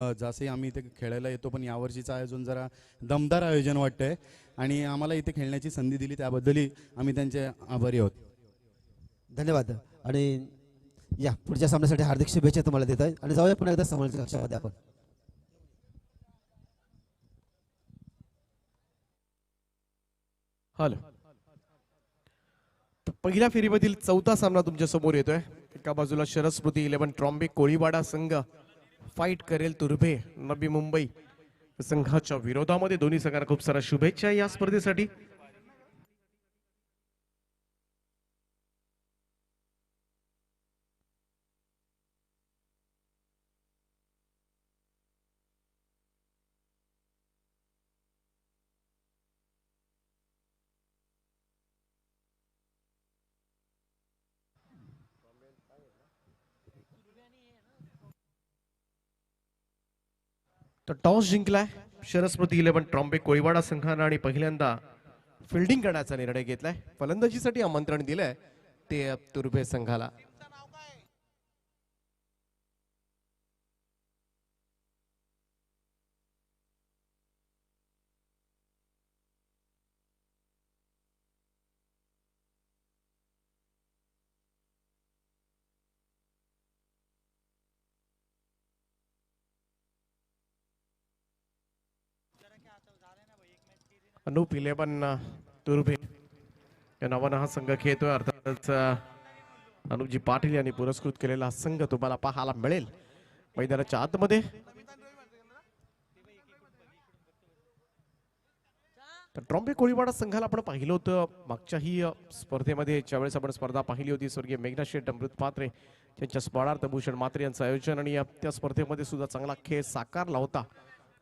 जसे आम्ही इथे खेळायला येतो, पण यावर्षीचं आयोजन जरा दमदार आयोजन वाटतंय आणि आम्हाला इथे खेळण्याची संधी दिली त्याबद्दलही आम्ही त्यांचे आभारी आहोत. धन्यवाद. आणि या पुढच्या सामन्यासाठी हार्दिक शुभेच्छा तुम्हाला देत आहे आणि जाऊया पुन्हा एकदा समोरच्या कक्षामध्ये आपण. हॅलो. पहिल्या फेरीमधील चौथा सामना तुमच्या समोर येतोय. एका बाजूला शरद स्मृती 11 ट्रॉम्बे कोळीवाडा संघ फाईट करेल तुर्भे नवी मुंबई संघाच्या विरोधामध्ये. दोन्ही संघांना खूप साऱ्या शुभेच्छा या स्पर्धेसाठी. तर टॉस जिंकलाय शरद स्मृती 11 ट्रॉम्बे कोळीवाडा संघानं आणि पहिल्यांदा फिल्डिंग करण्याचा निर्णय घेतलाय. फलंदाजीसाठी आमंत्रण दिलंय ते तुर्भे संघाला. अनूप 11 तुर्भे या नावानं हा संघ खेळतोय. अर्थातच अनुपजी पाटील यांनी पुरस्कृत केलेला हा संघ तुम्हाला पाहायला मिळेल मैदानाच्या आतमध्ये. तर ट्रॉम्बे कोळीवाडा संघाला आपण पाहिलं होतं मागच्याही स्पर्धेमध्ये, ज्यावेळेस आपण स्पर्धा पाहिली होती. स्वर्गीय मेघना शेठ अमृत पात्रे यांच्या स्मरणार्थ भूषण मात्रे यांचं आयोजन आणि त्या स्पर्धेमध्ये सुद्धा चांगला खेळ साकारला होता.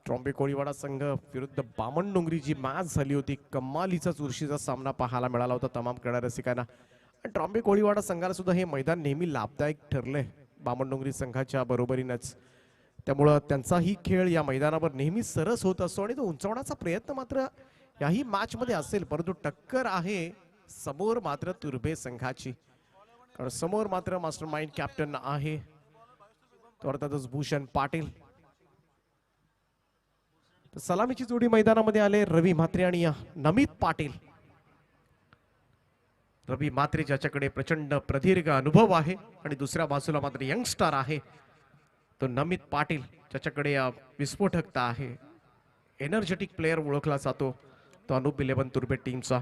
ट्रॉम्बे कोळीवाडा संघ विरुद्ध बामणडोंगरी जी मॅच झाली होती, कमालीचा चुरशीचा सामना पाहायला मिळाला होता तमाम क्रीडा रसिकांना. आणि ट्रॉम्बे कोळीवाडा संघाला सुद्धा हे मैदान नेहमी लाभदायक ठरलंय बामणडोंगरी संघाच्या बरोबरीनंच. त्यामुळं त्यांचाही खेळ या मैदानावर नेहमी सरस होत असतो आणि तो उंचावण्याचा प्रयत्न मात्र याही मॅच मध्ये असेल. परंतु टक्कर आहे समोर मात्र तुर्भे संघाची, कारण समोर मात्र मास्टर माइंड कॅप्टन आहे तो अर्थातच भूषण पाटील. सलामीची जोडी मैदानामध्ये आले रवी म्हात्रे आणि नमित पाटील. रवी म्हात्रे ज्याच्याकडे प्रचंड प्रदीर्घ अनुभव आहे आणि दुसऱ्या बाजूला मात्र यंगस्टर आहे तो नमित पाटील, ज्याच्याकडे विस्फोटकता आहे. एनर्जेटिक प्लेअर ओळखला जातो तो अनूप 11 तुर्भे टीमचा.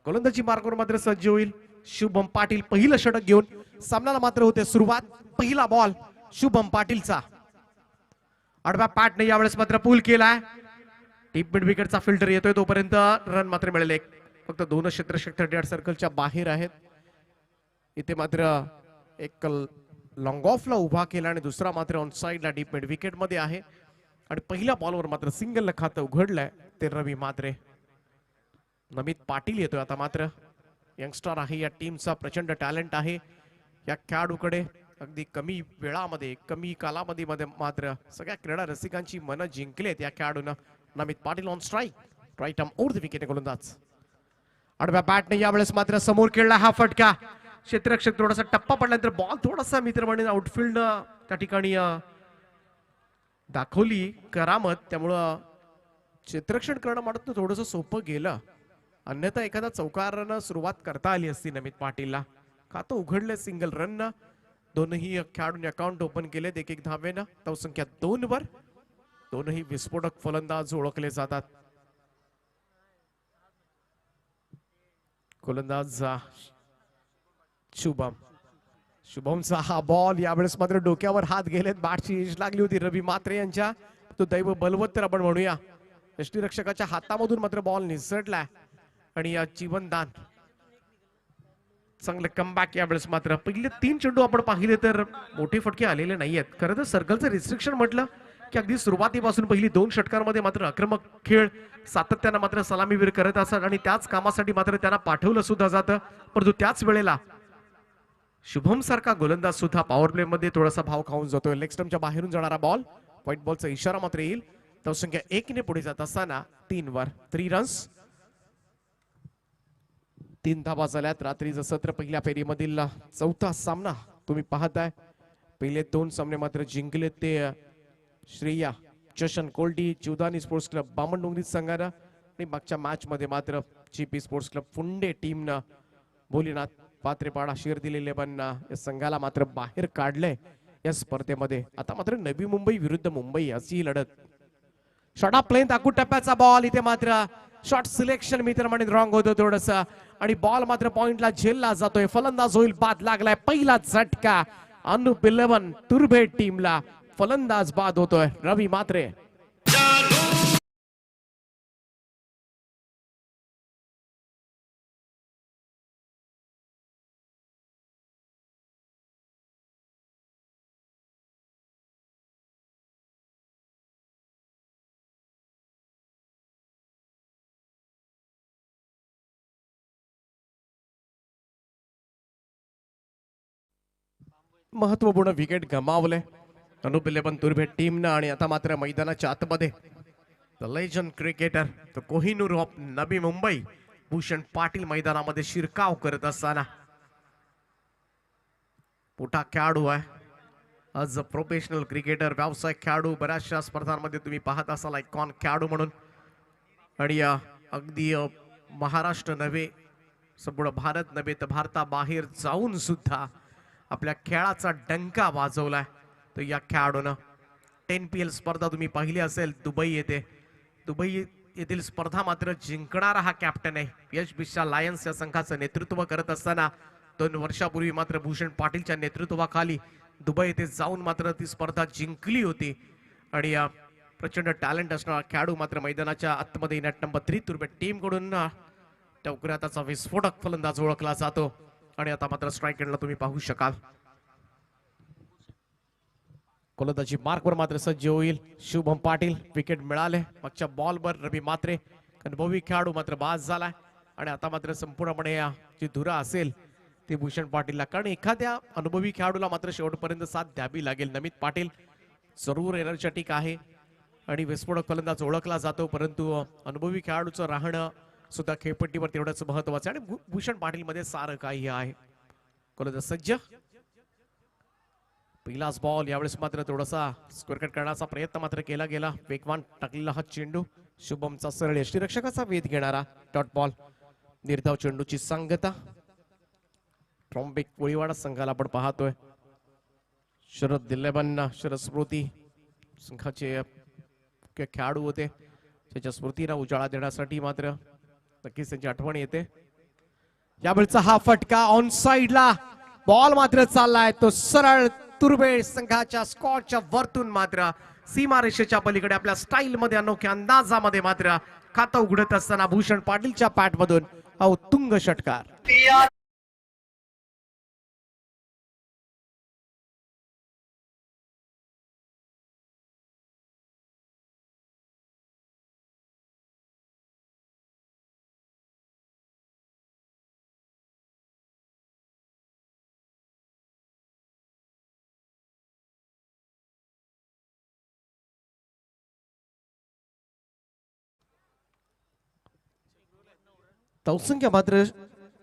गोलंदाजी मार्गावर मात्र सज्ज होईल शुभम पाटील. पहिलं षटक घेऊन सामन्याला मात्र होते सुरुवात. पहिला बॉल शुभम पाटीलचा. आडव्या पॅटने यावेळेस मात्र पूल केलाय. डीप मिड विकेटचा फिल्टर येतोय तोपर्यंत रन मात्र मिळाले. फक्त 2 क्षेत्ररक्षक 38 सर्कलच्या बाहेर आहेत. इथे मात्र एक लॉंग ऑफला उभा केला आणि दुसरा मात्र ऑन साइडला डीप मिड विकेट मध्ये आहे. आणि पहिल्या बॉलवर मात्र सिंगल खातं उघडलंय ते रवी म्हात्रे. नमित पाटील येतोय आता मात्र. यंगस्टर आहे या टीमचा, प्रचंड टॅलेंट आहे या खेळाडूकडे. अगदी कमी वेळामध्ये कमी कालावधीमध्ये मात्र सगळ्या क्रीडा रसिकांची मनं जिंकलेत या खेळाडूनं. Namit Patil on strike, right arm over the wicket गोलंदाज. आडव्या बॅटने यावेळेस मात्र समोर खेळला हा फटका. क्षेत्ररक्षक थोडासा टप्पा पडल्यानंतर बॉल थोडासा मित्रमंडळी आउटफील्ड त्या ठिकाणी दाखवली करामत. त्यामुळं क्षेत्ररक्षण करणं म्हणत थोडंसं सोपं गेलं, अन्यथा एखादा चौकारानं सुरुवात करता आली असती नमित पाटीलला. खातं उघडलं सिंगल रन. दोनही खेळाडूंनी अकाउंट ओपन केलेत 1-1 धावेनं. धावसंख्या 2 वर. दोनही विस्फोटक फलंदाज ओळखले जातात. गोलंदाज शुभमचा हा बॉल यावेळेस मात्र डोक्यावर हात गेलेत. बॅटची एज लागली होती रवी म्हात्रे यांच्या. तो दैव बलवत तर आपण म्हणूया. यष्टीरक्षकाच्या हातामधून मात्र बॉल निसटलाय आणि या जीवनदान चांगलं कमबॅक यावेळेस मात्र. पहिले 3 चेंडू आपण पाहिले तर मोठे फटके आलेले नाहीयेत. खरं तर सर्कलचं रिस्ट्रिक्शन म्हटलं की अगदी सुरुवातीपासून पहिली 2 षटकांमध्ये मात्र आक्रमक खेळ सातत्यानं मात्र सलामीवीर करत असतात आणि त्याच कामासाठी मात्र त्यांना पाठवलं सुद्धा जातं. परंतु त्याच वेळेला शुभम सारखा गोलंदाज सुद्धा पॉवर प्ले मध्ये थोडासा भाव खाऊन जातोय. लेग स्टंपच्या बाहेरून जाणारा बॉल, व्हाईट बॉलचा इशारा मात्र येईल. धावसंख्या 1 ने पुढे जात असताना 3 वर 3 रन्स. 3 धावा झाल्यात. रात्रीचं सत्र पहिल्या फेरीमधील चौथा सामना तुम्ही पाहताय. पहिले 2 सामने मात्र जिंकले ते श्रेया चशन कोल्टी जीवदानी स्पोर्ट्स क्लब बामणडोंगरी संघानं आणि मागच्या मॅच मध्ये मात्र जीपी स्पोर्ट्स क्लब फुंडे टीमनं भोलेनाथ पात्रेपाडा शिर्डी 11 या संघाला मात्र बाहेर काढलंय या स्पर्धेमध्ये. आता मात्र नवी मुंबई विरुद्ध मुंबई अशी ही लढत. शॉट ऑफ प्लेन ताकू टप्प्याचा बॉल इथे मात्र शॉट सिलेक्शन मित्र म्हणे रॉंग होतं थोडस आणि बॉल मात्र पॉइंटला झेलला जातोय. फलंदाज होईल बाद लागलाय. पहिला झटका अनुप 11 तुर्भे टीमला. फलंदाज बाद होतोय रवी मात्रे. महत्वपूर्ण विकेट गमावले अनुप 11 तुर्भे टीमनं आणि आता मात्र मैदानाच्या आतमध्ये the legend cricketer the Kohinoor of Navi Mumbai Bhushan Patil मैदानामध्ये शिरकाव करत असताना मोठा खेळाडू आहे. आज प्रोफेशनल क्रिकेटर व्यावसायिक खेळाडू बऱ्याचशा स्पर्धांमध्ये तुम्ही पाहत असाल आयकॉन खेळाडू म्हणून आणि अगदी महाराष्ट्र नव्हे संपूर्ण भारत नव्हे तर भारताबाहेर जाऊन सुद्धा आपल्या खेळाचा डंका वाजवलाय. तर या खेळाडूनं 10 PL स्पर्धा तुम्ही पाहिली असेल दुबई येथे. दुबई येथील स्पर्धा मात्र जिंकणारा हा कॅप्टन आहे. यश बिशा लायन्स या संघाचं नेतृत्व करत असताना 2 वर्षापूर्वी मात्र भूषण पाटीलच्या नेतृत्वाखाली दुबई येथे जाऊन मात्र ती स्पर्धा जिंकली होती. आणि प्रचंड टॅलेंट असणारा खेळाडू मात्र मैदानाच्या आतमध्ये नेट नंबर 3 तुर्भे टीम कडून टवकऱ्याचा विस्फोटक फलंदाज ओळखला जातो. आणि आता मात्र स्ट्राईक एंडला तुम्ही पाहू शकाल गोलंदाजी मार्कवर मात्र सज्ज होईल शुभम पाटील. विकेट मिळाले. मागच्या बॉलवर रवी मात्रे अनुभवी खेळाडू मात्र बाद झालाय. आणि आता मात्र संपूर्णपणे जी धुरा असेल ती भूषण पाटीलला, कारण एखाद्या अनुभवी खेळाडूला मात्र शेवटपर्यंत साथ द्यावी लागेल. नमित पाटील जरूर एनर्जेटिक आहे आणि विस्फोटक फलंदाज ओळखला जातो, परंतु अनुभवी खेळाडूचं राहणं सुद्धा खेळपट्टीवर तेवढंच महत्वाचं आहे. आणि भूषण पाटील मध्ये सारं काही आहे. गोलंदाज सज्ज. पहिलाच बॉल यावेळेस मात्र थोडासा स्क्वेअर कट करण्याचा प्रयत्न मात्र केला गेला. वेगवान टाकलेला हा चेंडू शुभमचा सरळ यष्टीरक्षकाचा वेध घेणारा डॉट बॉल. निर्धाव चेंडूची सांगता ट्रॉम्बिक कोळीवाडा संघाला आपण पाहतोय. शरद दिल्लेबन शरद स्मृती संघाचे खेळाडू होते. त्याच्या स्मृतीला उजाळा देण्यासाठी मात्र नक्कीच त्यांची आठवण येते. यावेळचा हा फटका ऑन साइडला बॉल मात्र चाललाय तो सरळ तुर्भे संघाच्या स्कॉटच्या वरतून मात्र सीमारेषेच्या पलीकडे आपल्या स्टाईल मध्ये अनोख्या अंदाजामध्ये मात्र खातं उघडत असताना भूषण पाटीलच्या पॅट मधून हा उत्तुंग षटकार. तौसंख्य मात्र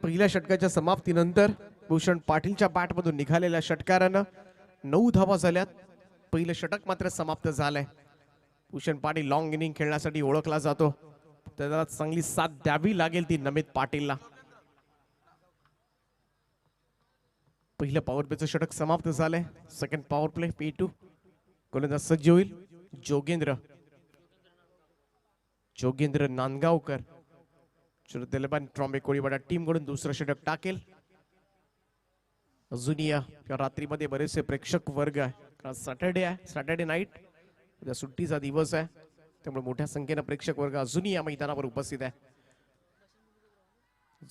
पहिल्या षटकाच्या समाप्तीनंतर भूषण पाटीलच्या बॅटमधून निघालेल्या षटकारानं 9 धावा झाल्यात. पहिलं षटक मात्र समाप्त झालंय. भूषण पाटील लॉंग इनिंग खेळण्यासाठी ओळखला जातो. त्याला चांगली साथ द्यावी लागेल ती नमित पाटीलला. पहिलं पॉवर प्लेचं षटक समाप्त झालंय. Second power play P2. गोलंदाज सज्ज होईल जोगेंद्र नांदगावकर. दिल्लेबन ट्रॉम्बे कोळीवाडा टीम कडून दुसरं षटक टाकेल. अजूनही या रात्रीमध्ये बरेचसे प्रेक्षक वर्ग आहे. सॅटर्डे नाईट उद्या सुट्टीचा दिवस आहे, त्यामुळे मोठ्या संख्येनं प्रेक्षक वर्ग अजूनही या मैदानावर उपस्थित आहे.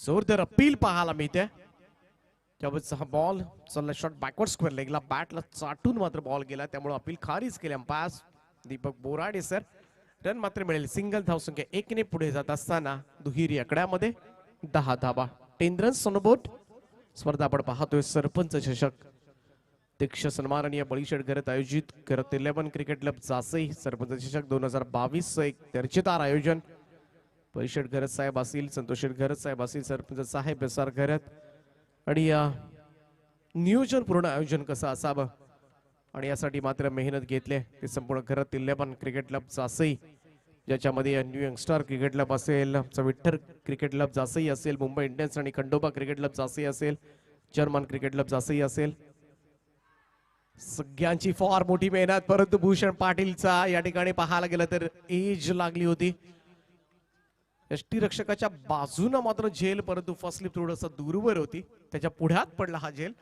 जोरदार अपील पाहायला मिळते. त्यावेळेस हा बॉल चालला शॉट बॅकवर्ड स्क्वेअर लेगला बॅटला चाटून मात्र बॉल गेला, त्यामुळे अपील खारीज केले umpire Deepak Borade sir. Run मात्र मिळेल. सिंगल धावसंख्या 1 ने पुढे जात असताना दुहेरी आकड्यामध्ये 10 धावा. 10 रन्स ऑन बोर्ड. स्पर्धा आपण पाहतोय सरपंच चषक. अध्यक्ष सन्माननीय बळीशेठ घरत आयोजित करत 11 क्रिकेट क्लब जासई सरपंच चषक 2022 एक दर्जेदार आयोजन. बळीशेठ घरत साहेब असतील, संतोष घरत साहेब असतील, सरपंच साहेब एसआर घरत. आणि नियोजन पूर्ण आयोजन कसं असावं आणि यासाठी मात्र मेहनत घेतले ते संपूर्ण घरात तिल्लेपण क्रिकेट क्लब जासई, ज्याच्यामध्ये न्यू यंगस्टार क्रिकेट क्लब असेल, विठ्ठल क्रिकेट क्लब जासई असेल, मुंबई इंडियन्स आणि खंडोबा क्रिकेट क्लब जासई असेल, जर्मन क्रिकेट क्लब जासई असेल, सगळ्यांची फार मोठी मेहनत. परंतु भूषण पाटीलचा या ठिकाणी पाहायला गेलं तर एज लागली होती. यष्टीरक्षकाच्या बाजूनं मात्र झेल, परंतु फर्स्ट स्लिप थोडस दूरवर होती, त्याच्या पुढ्यात पडला हा झेल.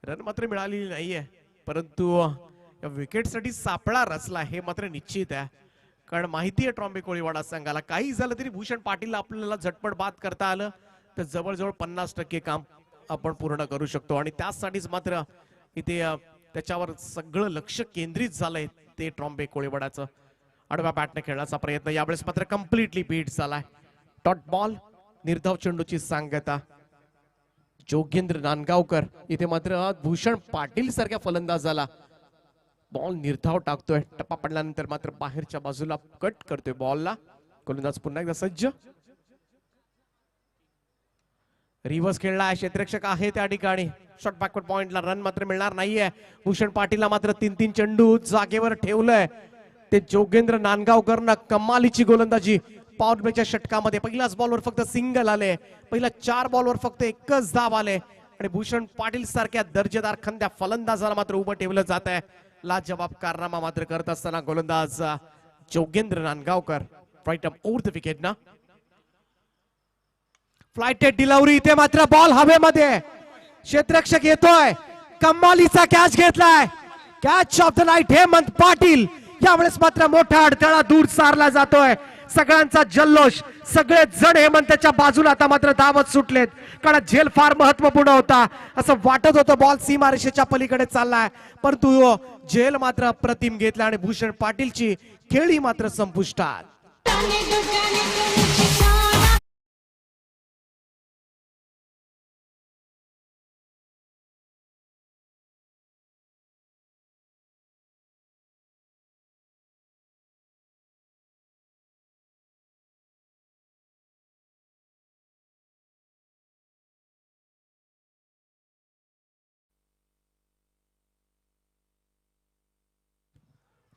रन मात्र मिळालेली नाहीये, परंतु या विकेटसाठी सापळा रचला हे मात्र निश्चित आहे. कारण माहिती आहे ट्रॉम्बे कोळीवाडा संघाला काही झालं तरी भूषण पाटीलला आपल्याला झटपट बाद करता आलं तर जवळजवळ 50% काम आपण पूर्ण करू शकतो. आणि त्यासाठीच मात्र इथे त्याच्यावर सगळं लक्ष केंद्रित झालंय ते ट्रॉम्बे कोळीवाडाचं. आडव्या बॅटने खेळण्याचा प्रयत्न यावेळेस मात्र कम्प्लिटली बीट झालाय. डॉट बॉल, निर्धाव चेंडूची सांगता जोगेंद्र नांदगावकर. इथे मात्र भूषण पाटील सारख्या फलंदाजाला बॉल निर्धाव टाकतोय. टप्पा पडल्यानंतर मात्र बाहेरच्या बाजूला कट करतोय बॉलला. गोलंदाज पुन्हा एकदा सज्ज. रिव्हर्स खेळला, क्षेत्ररक्षक आहे त्या ठिकाणी. शॉट बॅकवर्ड पॉइंटला रन मात्र मिळणार नाहीये. भूषण पाटीलला मात्र 3-3 चेंडू जागेवर ठेवलंय ते जोगेंद्र नांदगावकरनं. कमालीची गोलंदाजी पॉवर प्लेच्या षटकामध्ये. पहिल्याच बॉलवर फक्त सिंगल आले, पहिल्या 4 बॉलवर फक्त एकच धाव आले आणि भूषण पाटील सारख्या दर्जेदार खंद्या फलंदाजाला मात्र उभं ठेवलं जात आहे. लाजवाब कारनामा मात्र करत असताना गोलंदाज Jogendra Nandgaonkar. Right up over the wicket ना. फ्लाइटेड डिलिव्हरी, इथे मात्र बॉल हवेमध्ये. क्षेत्ररक्षक येतोय, कमालीचा कॅच घेतलाय. Catch of the night Hemant Patil. यावेळेस मात्र मोठा अडथळा दूर सारला जातोय. सगळ्यांचा जल्लोष, सगळे जण हेमंतच्या बाजूला आता मात्र धावत सुटलेत. कारण झेल फार महत्वपूर्ण होता असं वाटत होतं. बॉल सीमारेषेच्या पलीकडे चाललाय, परंतु झेल मात्र अप्रतिम घेतला आणि भूषण पाटीलची खेळी मात्र संपुष्टात.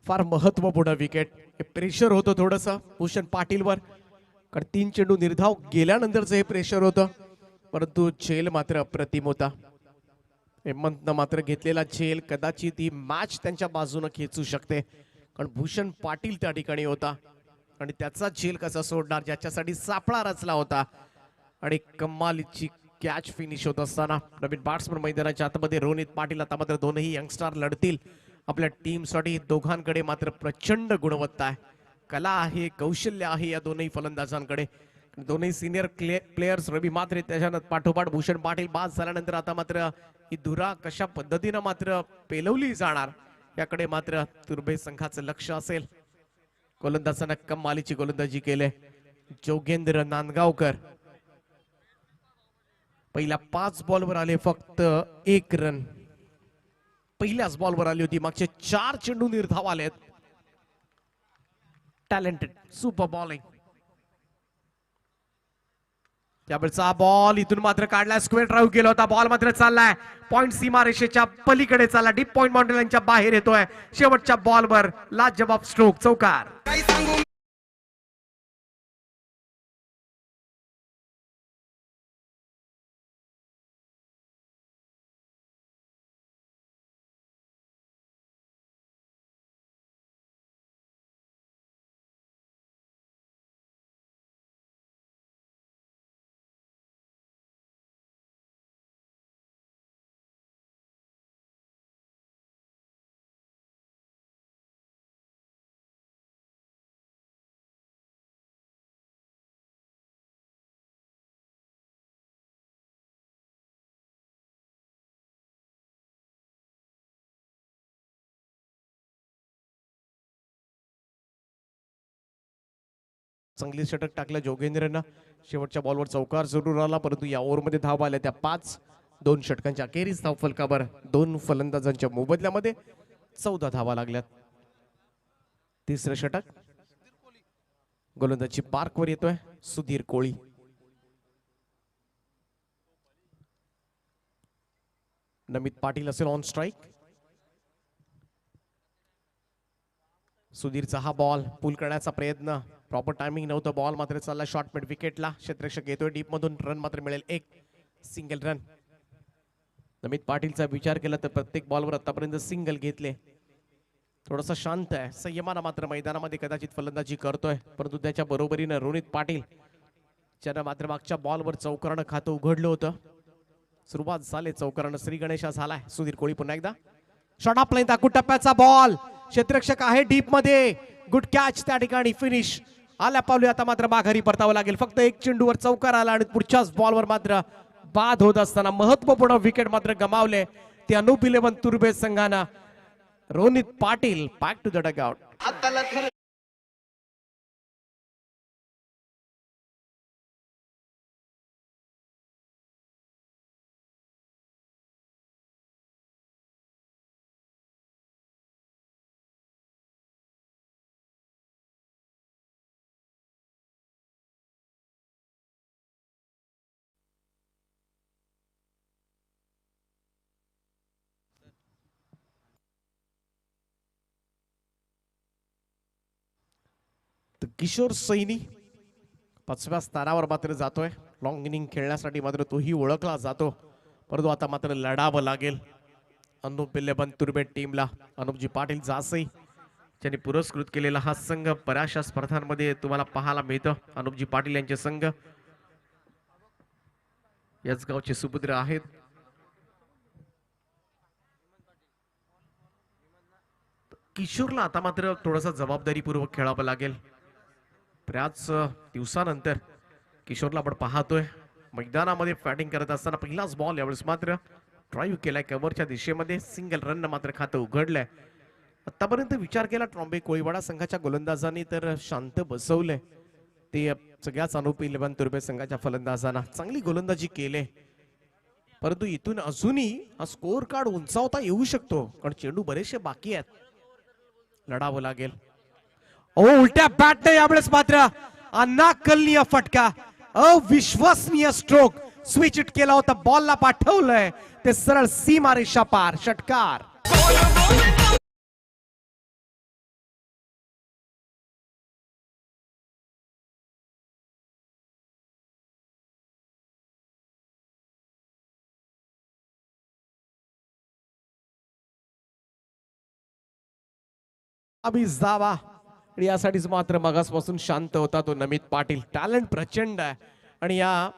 फार महत्वपूर्ण विकेट. प्रेशर होतं थोडस भूषण पाटीलवर, कारण 3 चेंडू निर्धाव गेल्यानंतरचं हे प्रेशर होतं, परंतु झेल मात्र अप्रतिम होता. हेमंतनं मात्र घेतलेला झेल कदाचित ही मॅच त्यांच्या बाजूने खेचू शकते, कारण भूषण पाटील त्या ठिकाणी होता आणि त्याचा झेल कसा सोडणार ज्याच्यासाठी सापळा रचला होता. आणि कमालीची कॅच फिनिश होत असताना नवीन बॅट्समन मैदानाच्या आतमध्ये रोनित पाटील. आता मात्र दोनही यंगस्टार लढतील आपल्या टीमसाठी. दोघांकडे मात्र प्रचंड गुणवत्ता आहे, कला आहे, कौशल्य आहे या दोनही फलंदाजांकडे. दोनही सिनियर प्लेयर्स रवी मात्रे त्याच्यानंतर पाठोपाठ भूषण पाटील बाद झाल्यानंतर आता मात्र ही धुरा कशा पद्धतीनं मात्र पेलवली जाणार याकडे मात्र तुर्भे संघाचं लक्ष असेल. गोलंदाजांना कमालीची गोलंदाजी केले जोगेंद्र नांदगावकर. पहिल्या 5 बॉलवर आले फक्त 1 रन. पहिल्याच बॉलवर आली होती, मागचे 4 चेंडू निर्धाव आलेत. Talented super bowling. त्यावेळेचा बॉल इथून मात्र काढला, स्क्वेअर ड्राईव्ह केला होता. बॉल मात्र चाललाय पॉइंट सीमारेषेच्या पलीकडे, चालला डीप पॉइंट बाउंड्री लाईनच्या बाहेर येतोय. शेवटच्या बॉलवर लाजवाब स्ट्रोक, चौकार. चांगली षटक टाकलं जोगेंद्रनं. शेवटच्या बॉलवर चौकार जरूर आला, परंतु या ओव्हरमध्ये धाव आल्या त्या 5. 2 षटकांच्या अखेरीस धाव फलकावर 2 फलंदाजांच्या मोबदल्यामध्ये 14 धावा लागल्यात. तिसरं षटक गोलंदाजी पार्कवर येतोय सुधीर कोळी. नमित पाटील असेल ऑन स्ट्राईक. सुधीरचा हा बॉल पुल करण्याचा प्रयत्न, प्रॉपर टायमिंग नव्हतं, बॉल मात्र चालला शॉर्ट मिड विकेटला. क्षेत्ररक्षक येतोय डीप मधून, रन मात्र मिळेल एक, सिंगल रन. नमित पाटीलचा विचार केला तर प्रत्येक बॉलवर आतापर्यंत सिंगल घेतले. थोडासा शांत आहे, संयमानं मात्र मैदानामध्ये कदाचित फलंदाजी करतोय, परंतु त्याच्या बरोबरीनं रोनित पाटील ज्यानं मात्र मागच्या बॉलवर चौकारानं खातं उघडलं होतं. सुरुवात झाली चौकारानं, श्री गणेशा झालाय. सुधीर कोळी पुन्हा एकदा शॉट ऑफ लाईन, दाखवून टप्प्याचा बॉल, क्षेत्ररक्षक आहे डीप मध्ये, गुड कॅच त्या ठिकाणी, फिनिश. आल्या पावली आता मात्र माघारी परतावं लागेल. फक्त एक चेंडूवर चौकार आला आणि पुढच्याच बॉलवर मात्र बाद होत असताना महत्वपूर्ण विकेट मात्र गमावले ते अनूप 11 तुर्बे संघानं. Ronit Patil back to the dugout. Kishor Saini 5व्या स्थानावर मात्र जातोय. लॉंग इनिंग खेळण्यासाठी मात्र तोही ओळखला जातो, परंतु आता मात्र लढावं लागेल अनुप 11 तुर्बे टीमला. अनुपजी पाटील जासई ज्यांनी पुरस्कृत केलेला हा संघ बऱ्याचशा स्पर्धांमध्ये तुम्हाला पाहायला मिळतं. अनुपजी पाटील यांचे संघ याच गावचे सुपुत्र आहेत. किशोरला आता मात्र थोडासा जबाबदारीपूर्वक खेळावं लागेल. बऱ्याच दिवसानंतर किशोरला आपण पाहतोय मैदानामध्ये फॅटिंग करत असताना पहिलाच बॉल यावेळेस मात्र ड्राईव्ह केलाय कव्हरच्या दिशेमध्ये, सिंगल रन मात्र खातं उघडलंय. आतापर्यंत विचार केला ट्रॉम्बे कोळीवाडा संघाच्या गोलंदाजांनी तर शांत बसवलंय ते सगळ्याच अनुप 11 तुर्बे संघाच्या फलंदाजांना. चांगली गोलंदाजी केले, परंतु इथून अजूनही हा स्कोअर कार्ड उंचावता येऊ शकतो, कारण चेंडू बरेचसे बाकी आहेत. लढावं लागेल. उलट्या बॅटने यावेळेस मात्र अनाकलनीय फटका, अविश्वसनीय स्ट्रोक, स्विच इट केला होता, बॉलला पाठवलंय ते सरळ सीमारेषा पार, षटकार. अभिज दावा आणि यासाठीच मात्र मगासपासून शांत होता तो नमित पाटील. टॅलेंट प्रचंड आहे आणि या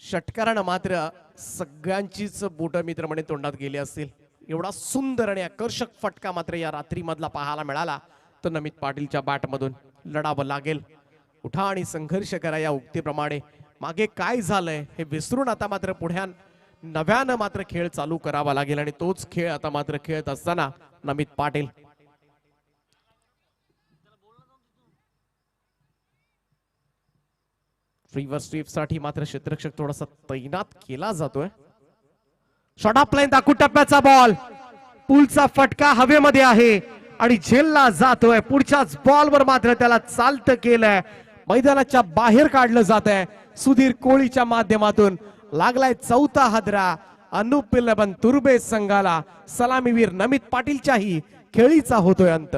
षटकारानं मात्र सगळ्यांचीच बोट मित्र म्हणे तोंडात गेली असतील. एवढा सुंदर आणि आकर्षक फटका मात्र या रात्री मधला पाहायला मिळाला. तो नमित पाटीलच्या बॅटमधून लढावं लागेल. उठा आणि संघर्ष करा या उक्तीप्रमाणे. मागे काय झालंय हे विसरून आता मात्र पुढ्या नव्यानं मात्र खेळ चालू करावा लागेल आणि तोच खेळ आता मात्र खेळत असताना नमित पाटील. रिव्हर्स स्वीप साठी मात्र क्षेत्ररक्षक थोडासा तैनात केला जातोय. शॉट ऑफ लाईन, दाखवून टप्प्याचा बॉल, पुलचा फटका हवेमध्ये आहे आणि झेलला जातोय. पुढच्याच बॉलवर मात्र त्याला चालतं केलंय, मैदानाच्या बाहेर काढलं जात आहे. सुधीर कोळीच्या माध्यमातून लागलाय चौथा हादरा अनुप 11 तुर्बे संघाला. सलामीवीर नमित पाटीलच्याही खेळीचा होतोय अंत.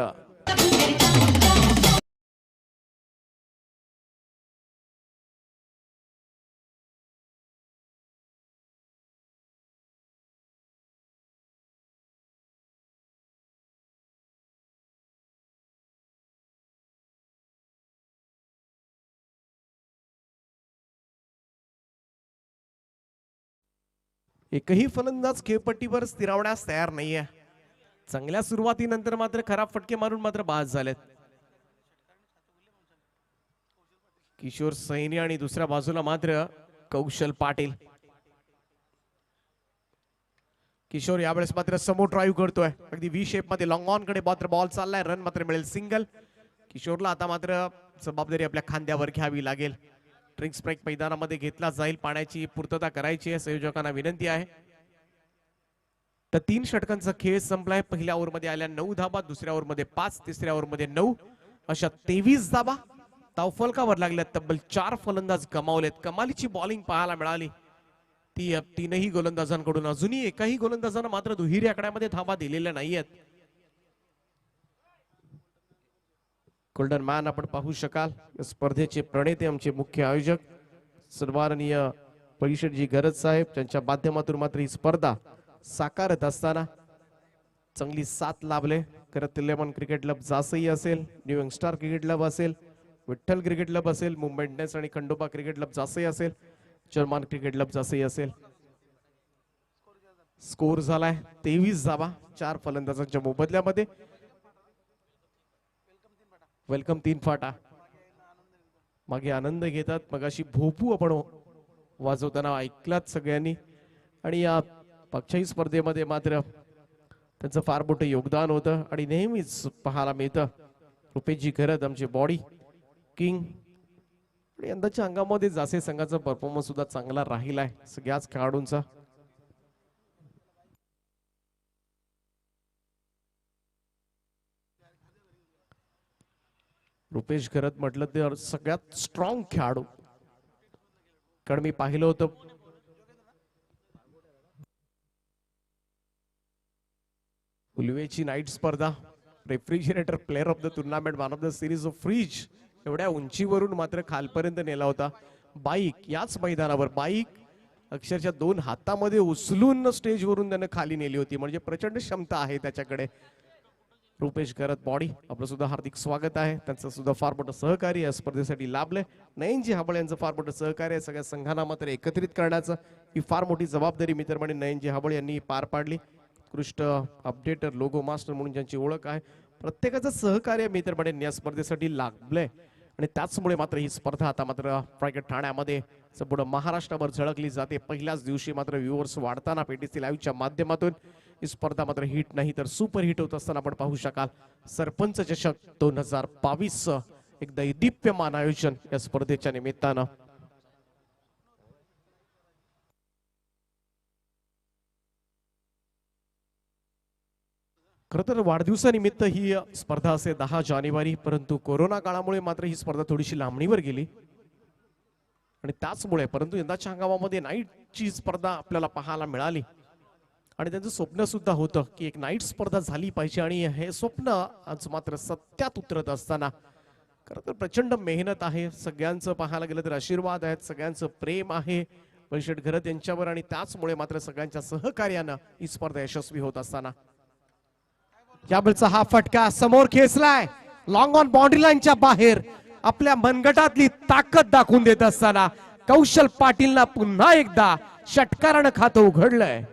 एकही फलंदाज खेळपट्टीवर स्थिरावण्यास तयार नाहीये. चांगल्या सुरुवातीनंतर मात्र खराब फटके मारून मात्र बाद झालेत. किशोर सैनी आणि दुसऱ्या बाजूला मात्र कौशल पाटील. किशोर यावेळेस मात्र समोर ड्राईव्ह करतोय, अगदी व्ही शेप मध्ये लॉंग ऑन कडे मात्र बॉल चाललाय, रन मात्र मिळेल सिंगल. किशोरला आता मात्र जबाबदारी आपल्या खांद्यावर घ्यावी लागेल. ड्रिंक स्ट्राईक मैदानामध्ये घेतला जाईल, पाण्याची पूर्तता करायची आहे, संयोजकांना विनंती आहे. तर 3 षटकांचा खेळ संपलाय. पहिल्या ओव्हरमध्ये आल्या 9 धाबा, दुसऱ्या ओव्हरमध्ये 5, तिसऱ्या ओव्हरमध्ये 9, अशा 23 धाबा. धावफलकावर लागल्यात, तब्बल 4 फलंदाज गमावलेत. कमालीची बॉलिंग पाहायला मिळाली ती 3ही गोलंदाजांकडून. अजूनही एकाही गोलंदाजानं मात्र दुहेरी आकड्यामध्ये धाबा दिलेल्या नाहीयेत. गोल्डन मॅन आपण पाहू शकाल. या स्पर्धेचे प्रणेते आमचे मुख्य आयोजक सन्माननीय परिषदजी गरज साहेब, त्यांच्या माध्यमातून मात्र ही स्पर्धा साकारत असताना चांगली साथ लाभले. करत लेमन क्रिकेट क्लब जासई असेल, न्यू यंगस्टार क्रिकेट क्लब असेल, विठ्ठल क्रिकेट क्लब असेल, मुंबई इंडियन्स आणि खंडोबा क्रिकेट क्लब जासई असेल, जर्मन क्रिकेट क्लब जासई असेल. स्कोर झालाय 23 धावा 4 फलंदाजांच्या मोबदल्यामध्ये. वेलकम 3 फाटा. मागे आनंद घेतात. मगाशी भोपू आपण वाजवताना ऐकलात सगळ्यांनी. आणि या पक्षाही स्पर्धेमध्ये मात्र त्यांचं फार मोठं योगदान होतं आणि नेहमीच पाहायला मिळतं. रुपेशजी खरत आमचे बॉडी किंग. आणि यंदाच्या अंगामध्ये जासे संघाचा परफॉर्मन्स सुद्धा चांगला राहिलाय सगळ्याच खेळाडूंचा. रुपेश खरत म्हटलं तर सगळ्यात स्ट्रॉंग खेळाडू. कारण मी पाहिलं होतं उलवेची नाईट स्पर्धा, refrigerator player of the tournament, one of the series of fridge, एवढ्या उंचीवरून मात्र खालपर्यंत नेला होता. बाईक याच मैदानावर बाईक अक्षरशः 2 हातामध्ये उचलून स्टेजवरून त्यानं खाली नेली होती. म्हणजे प्रचंड क्षमता आहे त्याच्याकडे. रुपेश खरत बॉडी आपलं सुद्धा हार्दिक स्वागत आहे. त्यांचं सुद्धा फार मोठं सहकार्य या स्पर्धेसाठी लाभलंय. नयनजी हाबळे यांचं फार मोठं सहकार्य आहे. सगळ्या संघांना मात्र एकत्रित करण्याचं ही फार मोठी जबाबदारी मित्रमंडळी नयनजी हाबळे यांनी पार पाडली. उत्कृष्ट अपडेटर, लोगो मास्टर म्हणून ज्यांची ओळख आहे, प्रत्येकाचं सहकार्य मित्रमंडळींनी या स्पर्धेसाठी लाभलंय. आणि त्याचमुळे मात्र ही स्पर्धा आता मात्र रायगड ठाण्यामध्ये संपूर्ण महाराष्ट्राभर झळकली जाते. पहिल्याच दिवशी मात्र व्ह्युअर्स वाढताना पेटीसी लाईव्हच्या माध्यमातून ही स्पर्धा मात्र हिट नाही तर सुपर हिट होत असताना आपण पाहू शकाल. सरपंच चषक 2022 एक दैदिप्यमान आयोजन या स्पर्धेच्या निमित्तानं. खरं तर वाढदिवसानिमित्त ही स्पर्धा असे 10 जानेवारी, परंतु कोरोना काळामुळे मात्र ही स्पर्धा थोडीशी लांबणीवर गेली. आणि त्याचमुळे परंतु यंदाच्या हंगामामध्ये नाईटची स्पर्धा आपल्याला पाहायला मिळाली. आणि त्यांचं स्वप्न सुद्धा होतं की एक नाईट स्पर्धा झाली पाहिजे. आणि हे स्वप्न आज मात्र सत्यात उतरत असताना खरं तर प्रचंड मेहनत आहे. सगळ्यांचं पाहायला गेलं तर आशीर्वाद आहेत, सगळ्यांचं प्रेम आहे परिषद घरत यांच्यावर. आणि त्याचमुळे मात्र सगळ्यांच्या सहकार्यानं ही स्पर्धा यशस्वी होत असताना यावेळचा हा फटका समोर खेचलाय. लॉंग ऑन बाउंड्री लाईनच्या बाहेर आपल्या मनगटातली ताकद दाखवून देत असताना कौशल पाटीलना पुन्हा एकदा षटकारानं खातं उघडलंय.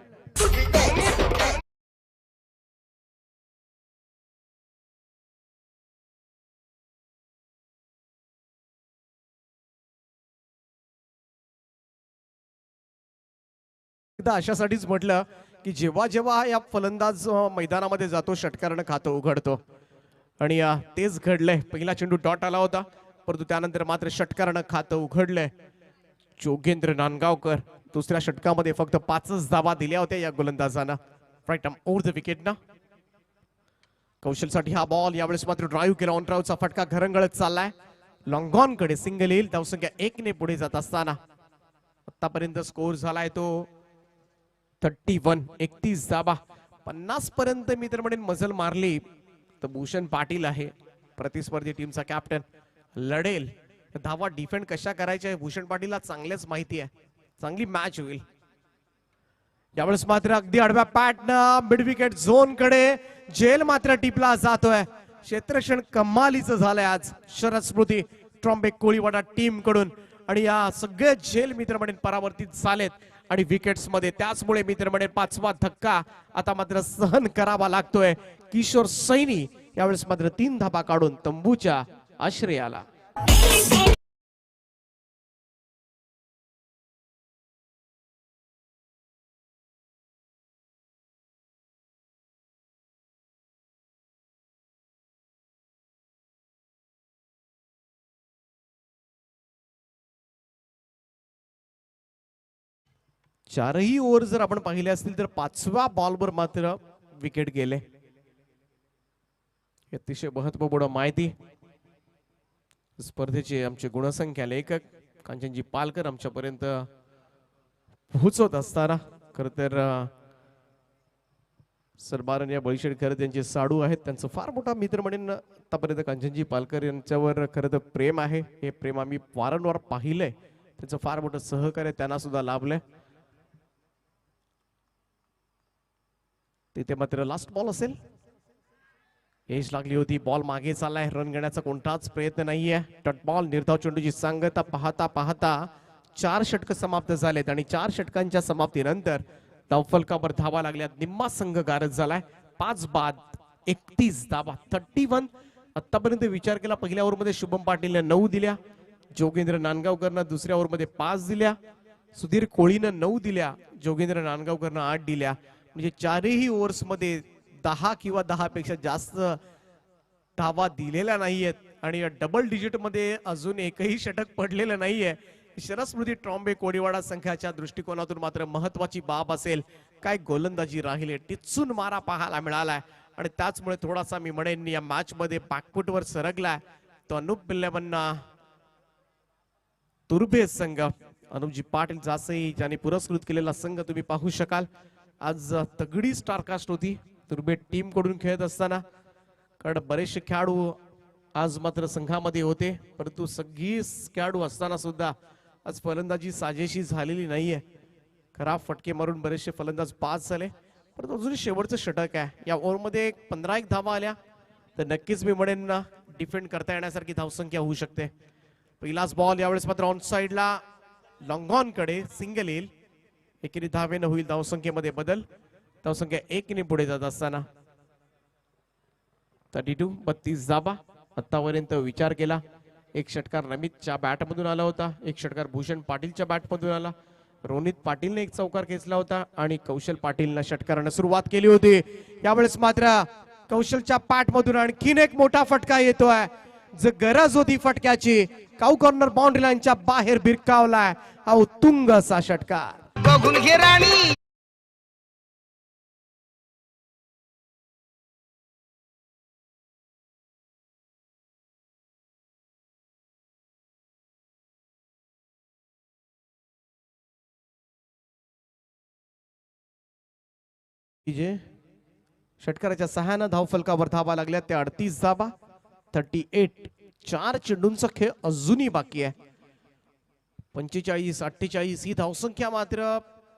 अशासाठीच म्हटलं की जेव्हा जेव्हा या फलंदाज मैदानामध्ये जातो षटकारानं खातं उघडतो. आणि तेच घडलंय. पहिला चेंडू डॉट आला होता, परंतु त्यानंतर मात्र षटकारानं खातं उघडलंय. जोगेंद्र नांदगावकर दुसऱ्या षटकामध्ये फक्त 5च धावा दिल्या होत्या या गोलंदाजानं. राईट ओव्हर द विकेट ना. कौशलसाठी हा बॉल. यावेळेस मात्र ड्राईव्ह केला. ऑन ड्राईव्हचा फटका घरंगळत चाललाय. लॉंगॉन कडे सिंगल येईल. धावसंख्या 1 ने पुढे जात असताना आतापर्यंत स्कोर झालाय तो 31. 31 धावा. 50 पर्यंत मी तर म्हणेन मजल मारली तर भूषण पाटील आहे प्रतिस्पर्धी टीमचा कॅप्टन, लढेल. धावा डिफेंड कशा करायच्या आहे भूषण पाटीलला चांगलेच माहिती आहे. चांगली मॅच होईल. यावेळेस मात्र अगदी आडव्या पॅटनं मिड विकेट झोन कडे जेल मात्र टिपला जातोय. क्षेत्रक्षण कमालीचं झालंय आज शरद स्मृती ट्रॉम्बे कोळीवाडा टीम कडून. आणि या सगळे झेल मित्र म्हणेन परावर्तित झालेत आणि विकेट्स मध्ये. त्याचमुळे मित्र म्हणेन 5वा धक्का आता मात्र सहन करावा लागतोय. किशोर सैनी यावेळेस मात्र 3 धाबा काढून तंबूच्या आश्रयाला. चारही ओव्हर जर आपण पाहिले असतील तर 5व्या बॉलवर मात्र विकेट गेले. अतिशय महत्वपूर्ण माहिती. स्पर्धेचे आमचे गुणसंख्या लेखक कांचनजी पालकर आमच्यापर्यंत पोहोचवत असताना खर तर सरबारन या बळीशेठ खरं त्यांचे साडू आहेत. त्यांचं फार मोठा मित्र म्हणून आतापर्यंत कांचनजी पालकर यांच्यावर खरं तर प्रेम आहे. हे प्रेम आम्ही वारंवार पाहिलंय. त्यांचं फार मोठं सहकार्य त्यांना सुद्धा लाभलंय. तिथे मात्र लास्ट बॉल असेल. एज लागली होती. बॉल मागे चाललाय. रन घेण्याचा कोणताच प्रयत्न नाहीये. Dot ball. निर्धाव चेंडूची सांगता पाहता पाहता 4 षटक समाप्त झालेत आणि 4 षटकांच्या समाप्तीनंतर धावफलकावर धावा लागल्या. निम्मा संघ गारद झालाय. 5 बाद 31 धावा 31. आतापर्यंत विचार केला पहिल्या ओव्हरमध्ये शुभम पाटीलने 9 दिल्या. जोगेंद्र नांदगावकरनं दुसऱ्या ओव्हरमध्ये 5 दिल्या. सुधीर कोळीनं 9 दिल्या. जोगेंद्र नांदगावकरनं 8 दिल्या. म्हणजे चारही ओव्हर्स मध्ये 10 किंवा 10 पेक्षा जास्त धावा दिलेल्या नाहीयेत आणि डबल डिजिट मध्ये अजून एकही षटक पडलेलं नाहीये. शरस्मृती ट्रॉम्बे कोळीवाडा संघाच्या दृष्टिकोनातून मात्र महत्वाची बाब असेल. काय गोलंदाजी राहिले. टिचून मारा पाहायला मिळालाय आणि त्याचमुळे थोडासा मी म्हणेन या मॅच मध्ये बॅकफुटवर सरकलाय तो अनुप पिल्लेबन्ना तुर्भे संघ. अनुपजी पाटील जासई ज्यांनी पुरस्कृत केलेला संघ तुम्ही पाहू शकाल. आज तगडी स्टारकास्ट होती तुर्भे टीम कडून खेळत असताना. कारण बरेचसे खेळाडू आज मात्र संघामध्ये होते परंतु सगळी खेळाडू असताना सुद्धा आज फलंदाजी साजेशी झालेली नाहीये. खराब फटके मारून बरेचसे फलंदाज पास झाले परंतु अजून शेवटचं षटक आहे. या ओव्हरमध्ये 15 धावा आल्या तर नक्कीच मी म्हणेन डिफेंड करता येण्यासारखी धावसंख्या होऊ शकते. पहिलाच बॉल यावेळेस मात्र ऑन साइडला लॉंग ऑन कडे सिंगल येईल. एकेरी धावेनं होईल धावसंख्येमध्ये बदल. धावसंख्या 1 ने पुढे जात असताना 32 धावा. आतापर्यंत विचार केला एक षटकार रमितच्या बॅटमधून आला होता. एक षटकार भूषण पाटीलच्या बॅटमधून आला. रोनित पाटीलने एक चौकार खेचला होता आणि कौशल पाटीलने षटकारानं सुरुवात केली होती. यावेळेस मात्र कौशलच्या बॅटमधून आणखीन एक मोठा फटका येतोय. जर गरज होती फटक्याची काऊ कॉर्नर बाउंड्री लाईनच्या बाहेर भिरकावलाय. हा उत्तुंग असा षटकार. बघून घे राणी. षटकाराच्या सहाय्यानं धावफलकावर धावा लागल्या त्या 38 धावा 38. 4 चेंडूंचा खेळ अजूनही बाकी आहे. 45-48 ही धावसंख्या मात्र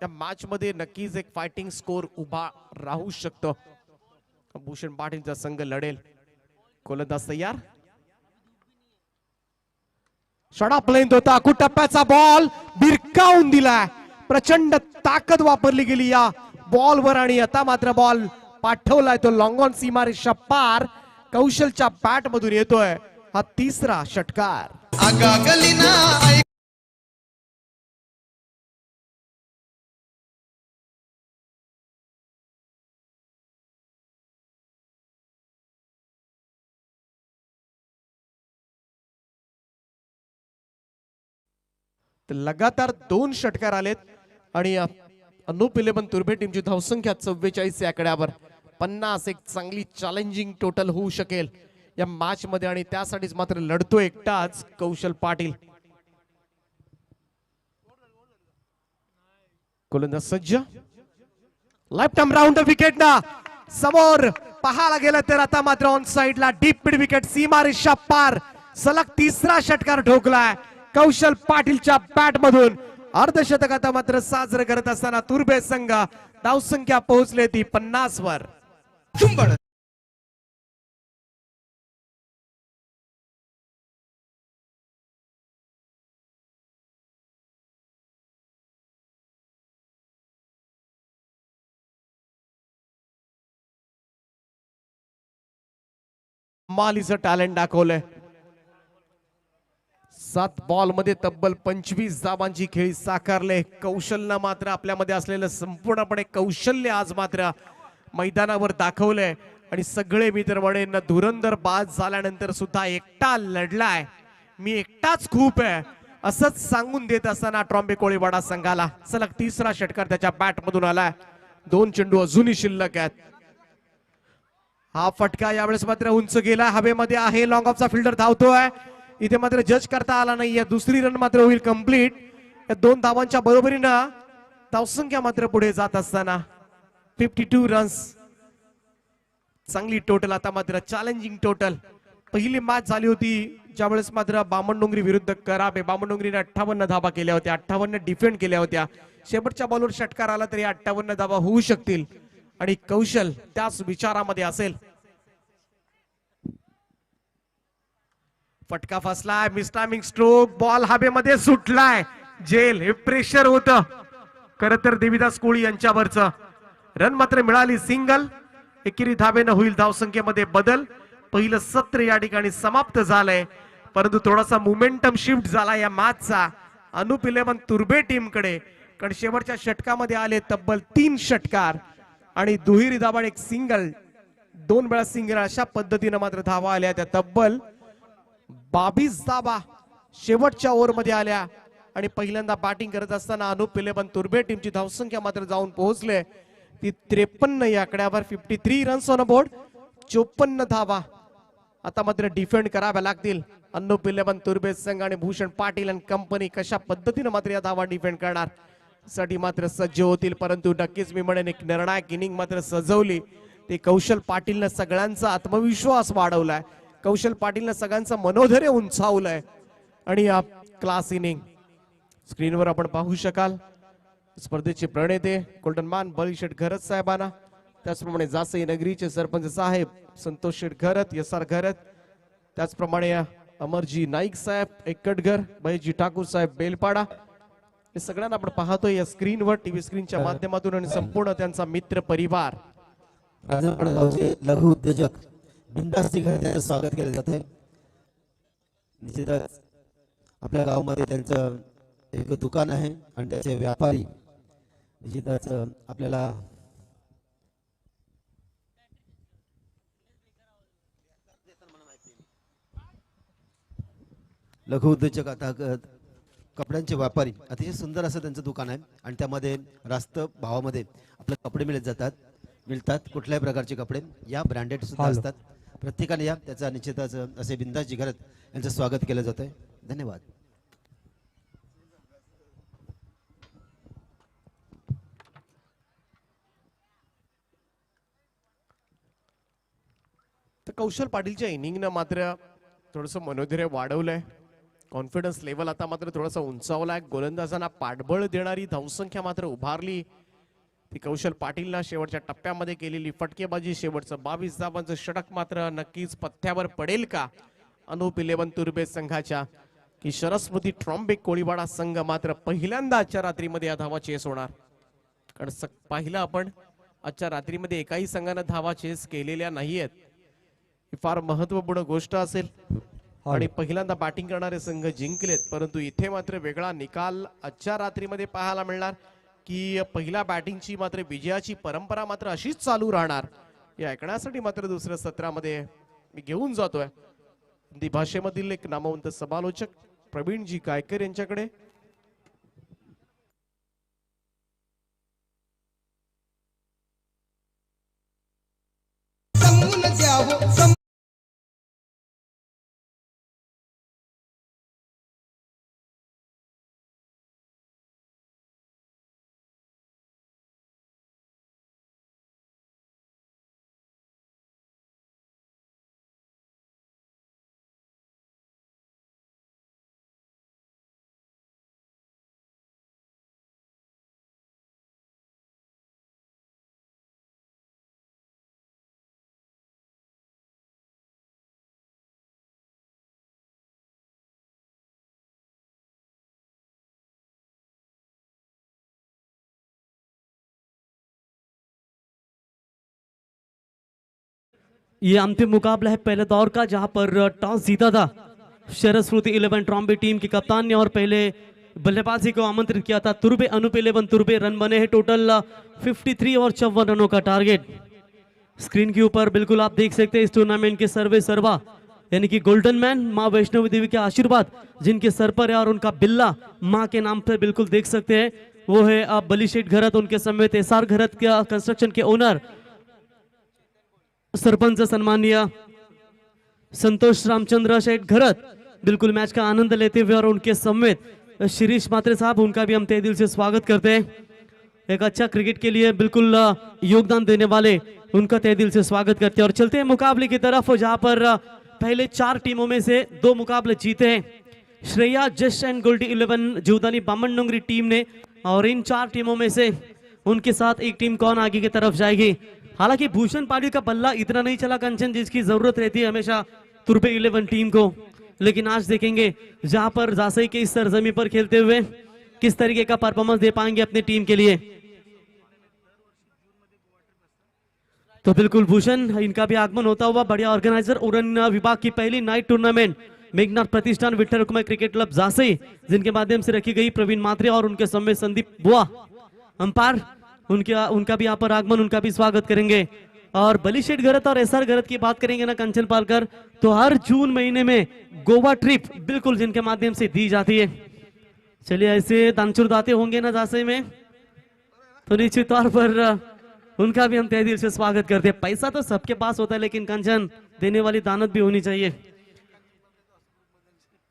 या मॅच मध्ये नक्कीच एक फायटिंग स्कोर उभा राहू शकतो. भूषण पाटीलचा संघ लढेल. गोलंदाज तयार. षडा प्लेन होता. कुटप्प्याचा बॉल भिरकावून दिलाय. प्रचंड ताकद वापरली गेली या बॉलवर आणि आता मात्र बॉल पाठवलाय तो लॉंग ऑन सीमारेषा पार. कौशलच्या बॅट मधून येतोय हा 3रा षटकार. लगातार 2 षटकार आलेत आणि अनुप 11 तुर्भे टीमची धावसंख्या 44 या आकड्यावर. 50 एक चांगली चॅलेंजिंग टोटल होऊ शकेल या मॅच मध्ये आणि त्यासाठीच मात्र लढतो एकटाच कौशल पाटील. गोलंदाज सज्ज. लाईफ टाइम राऊंड विकेट ना समोर पाहायला गेलं तर आता मात्र ऑन साइडला डीप मिड विकेट सीमारेषा पार. सलग 3रा षटकार ठोकलाय कौशल पाटीलच्या बॅट मधून. अर्धशतक आता मात्र साजरं करत असताना तुर्भे संघ धावसंख्या पोहोचले ती 50 वर. मालीचं टॅलेंट दाखवलंय. 7 बॉल मध्ये तब्बल 25 धावांची खेळी साकारले. कौशलनं मात्र आपल्यामध्ये असलेलं संपूर्णपणे कौशल्य आज मात्र मैदानावर दाखवलंय आणि सगळे मित्र म्हणेन धुरंधर बाद झाल्यानंतर सुद्धा एकटा लढलाय. मी एकटाच खूप आहे असंच सांगून देत असताना ट्रॉम्बे कोळीवाडा संघाला सलग 3रा षटकार त्याच्या बॅट मधून आलाय. 2 चेंडू अजूनही शिल्लक आहेत. हा फटका यावेळेस मात्र उंच गेला. हवेमध्ये आहे. लॉंग ऑफचा फिल्डर धावतोय. इथे मात्र जज करता आला नाहीये. 2री रन मात्र होईल कंप्लीट. 2 धावांच्या बरोबरीनं धावसंख्या मात्र पुढे जात असताना 52 रन्स चांगली टोटल, आता मात्र चॅलेंजिंग टोटल. पहिली मॅच झाली होती ज्यावेळेस मात्र बामणडोंगरी विरुद्ध कराबे. बामणडोंगरीने 58 धावा केल्या होत्या, 58 डिफेंड केल्या होत्या. शेवटच्या बॉलवर षटकार आला तरी 58 धावा होऊ शकतील आणि कौशल त्याच विचारामध्ये असेल. फटका फसलाय, मिसटायमिंग स्ट्रोक, बॉल हवेमध्ये सुटलाय. जेल, हे प्रेशर होतं खर तर देवीदास कोळी यांच्यावरचं. रन मात्र मिळाली सिंगल. एकेरी धावेनं होईल धावसंख्येमध्ये बदल. पहिलं सत्र या ठिकाणी समाप्त झालंय, परंतु थोडासा मोमेंटम शिफ्ट झाला या मॅचचा अनुप 11 तुर्बे टीम कडे. कारण शेवटच्या षटकामध्ये आले तब्बल 3 षटकार आणि दुहेरी धावा, एक सिंगल, 2 वेळा सिंगल, अशा पद्धतीनं मात्र धावा आल्या त्या तब्बल 22 धावा शेवटच्या ओव्हर मध्ये आल्या. आणि पहिल्यांदा बॅटिंग करत असताना अनुप 11 तुर्बे टीमची धावसंख्या मात्र जाऊन पोहोचले ती 53 या आकड्यावर. 53 रन्स ऑन बोर्ड, 54 धावा आता मात्र डिफेंड कराव्या लागतील. अनुप 11 तुर्बे संघ आणि भूषण पाटील आणि कंपनी कशा पद्धतीने मात्र या धावा डिफेंड करणार साठी मात्र सज्ज होतील. परंतु नक्कीच मी म्हणेन एक निर्णायक इनिंग मात्र सजवली. ते कौशल पाटीलनं सगळ्यांचा आत्मविश्वास वाढवलाय, कौशल पाटीलनं सगळ्यांचं मनोधैर्य उंचावलंय आणि या क्लास इनिंग स्क्रीनवर आपण पाहू शकाल. स्पर्धेचे प्रणेते गोल्डन मॅन बळीशेठ घरत साहेबांना, त्याचप्रमाणे जासई नगरीचे सरपंच साहेब संतोष शेठ घरत, एस.आर. घरत, त्याचप्रमाणे अमरजी नाईक साहेब एकटघर, बहिजी ठाकूर साहेब बेलपाडा, हे सगळ्यांना आपण पाहतोय या स्क्रीनवर, टीव्ही स्क्रीनच्या माध्यमातून आणि संपूर्ण त्यांचा मित्र परिवार. लघु उद्योजक बिंदास त्यांचं स्वागत केलं जाते. निश्चितच आपल्या गावामध्ये त्यांचं एक दुकान आहे आणि त्याचे व्यापारी निश्चितच आपल्याला लघु उद्योजक आता कपड्यांचे व्यापारी, अतिशय सुंदर असं त्यांचं दुकान आहे आणि त्यामध्ये रास्त भावामध्ये आपले कपडे मिळतात. कुठल्याही प्रकारचे कपडे या ब्रँडेड सुद्धा असतात. प्रत्येकाने या त्याचा निश्चितच असे बिंदास जिगरत यांचं स्वागत केलं जात आहे. धन्यवाद. तर कौशल पाटीलच्या इनिंगनं मात्र थोडंसं मनोधैर्य वाढवलंय, कॉन्फिडन्स लेवल आता मात्र थोडासा उंचावलाय. गोलंदाजांना पाठबळ देणारी धावसंख्या मात्र उभारली. ती कौशल पाटीलला शेवटच्या टप्प्यामध्ये केलेली फटकेबाजी, शेवटचं 22 धावांचं षटक मात्र नक्कीच पथ्यावर पडेल का अनुप 11 तुर्बे संघाच्या, की सरस्वती ट्रॉम्बे कोळीवाडा संघ मात्र पहिल्यांदा आजच्या रात्रीमध्ये या धावा चेस होणार. कारण पाहिलं आपण आजच्या रात्रीमध्ये एकाही संघानं धावा चेस केलेल्या नाहीयेत. ही फार महत्वपूर्ण गोष्ट असेल आणि पहिल्यांदा बॅटिंग करणारे संघ जिंकलेत. परंतु इथे मात्र वेगळा निकाल आजच्या रात्रीमध्ये पाहायला मिळणार की पहिल्या बॅटिंगची मात्र विजयाची परंपरा मात्र अशीच चालू राहणार. हे ऐकण्यासाठी मात्र दुसऱ्या सत्रामध्ये मी घेऊन जातोय हिंदी भाषेमधील एक नामवंत समालोचक प्रवीणजी गायकर यांच्याकडे. ये अंतिम मुकाबला है पहले दौर का, जहां पर टॉस जीता था सरस्वती 11 ट्रॉम्बे टीम की कप्तान ने और पहले बल्लेबाजी को आमंत्रित किया था तुर्बे अनुप 11 तुर्बे. रन बने हैं टोटल 53 और 54 रनों का टारगेट. स्क्रीन के ऊपर बिल्कुल आप देख सकते हैं इस टूर्नामेंट के सर्वे सर्वा यानी कि गोल्डन मैन माँ वैष्णवी देवी के आशीर्वाद जिनके सर पर है और उनका बिल्ला माँ के नाम पर बिल्कुल देख सकते हैं, वो है आप बलीशेठ घरत, उनके समेत एस.आर. घरत के कंस्ट्रक्शन के ओनर सरपंच सन्माननीय संतोष रामचंद्र शेठ घरत बिल्कुल मैच का आनंद लेते हुए, और उनके समेत शिरीष मात्रे साहब, उनका भी हम तहे दिल से स्वागत करते हैं. एक अच्छा क्रिकेट के लिए बिल्कुल योगदान देने वाले उनका तहे दिल से स्वागत करते हैं और चलते हैं मुकाबले की तरफ, जहां पर पहले 4 टीमों में से 2 मुकाबले जीते हैं Shreya just and Goldie 11 Jivdani Bamandongri team ने, और इन 4 टीमों में से उनके साथ एक टीम कौन आगे की तरफ जाएगी। हालांकि भूषण पाटिल का बल्ला इतना नहीं चला कंचन जिसकी जरूरत रहती है हमेशा तुर्बे 11 टीम को, लेकिन आज देखेंगे जहां पर जासई के इस सरजमी पर खेलते हुए किस तरीके का परफॉर्मेंस दे पाएंगे अपनी टीम के लिए। तो बिल्कुल भूषण, इनका भी आगमन होता हुआ बढ़िया ऑर्गेनाइजर उड़न विभाग की पहली नाइट टूर्नामेंट मेघनाथ प्रतिष्ठान विठल रुक्माई क्रिकेट क्लब जासई, जिनके माध्यम से रखी गई प्रवीण मात्रे और उनके समय संदीप बुआ अंपायर, उनका भी यहाँ पर आगमन, उनका भी स्वागत करेंगे। और बलीशेठ गरत और एसआर गरत की बात करेंगे ना कंचन पालकर, तो हर जून महीने में गोवा ट्रिप बिल्कुल जिनके माध्यम से दी जाती है। चलिए ऐसे दानचूर दाते होंगे ना जासई में, तो निश्चित तौर पर उनका भी हम तहे दिल से स्वागत करते हैं। पैसा तो सबके पास होता है, लेकिन कंचन देने वाली दानत भी होनी चाहिए।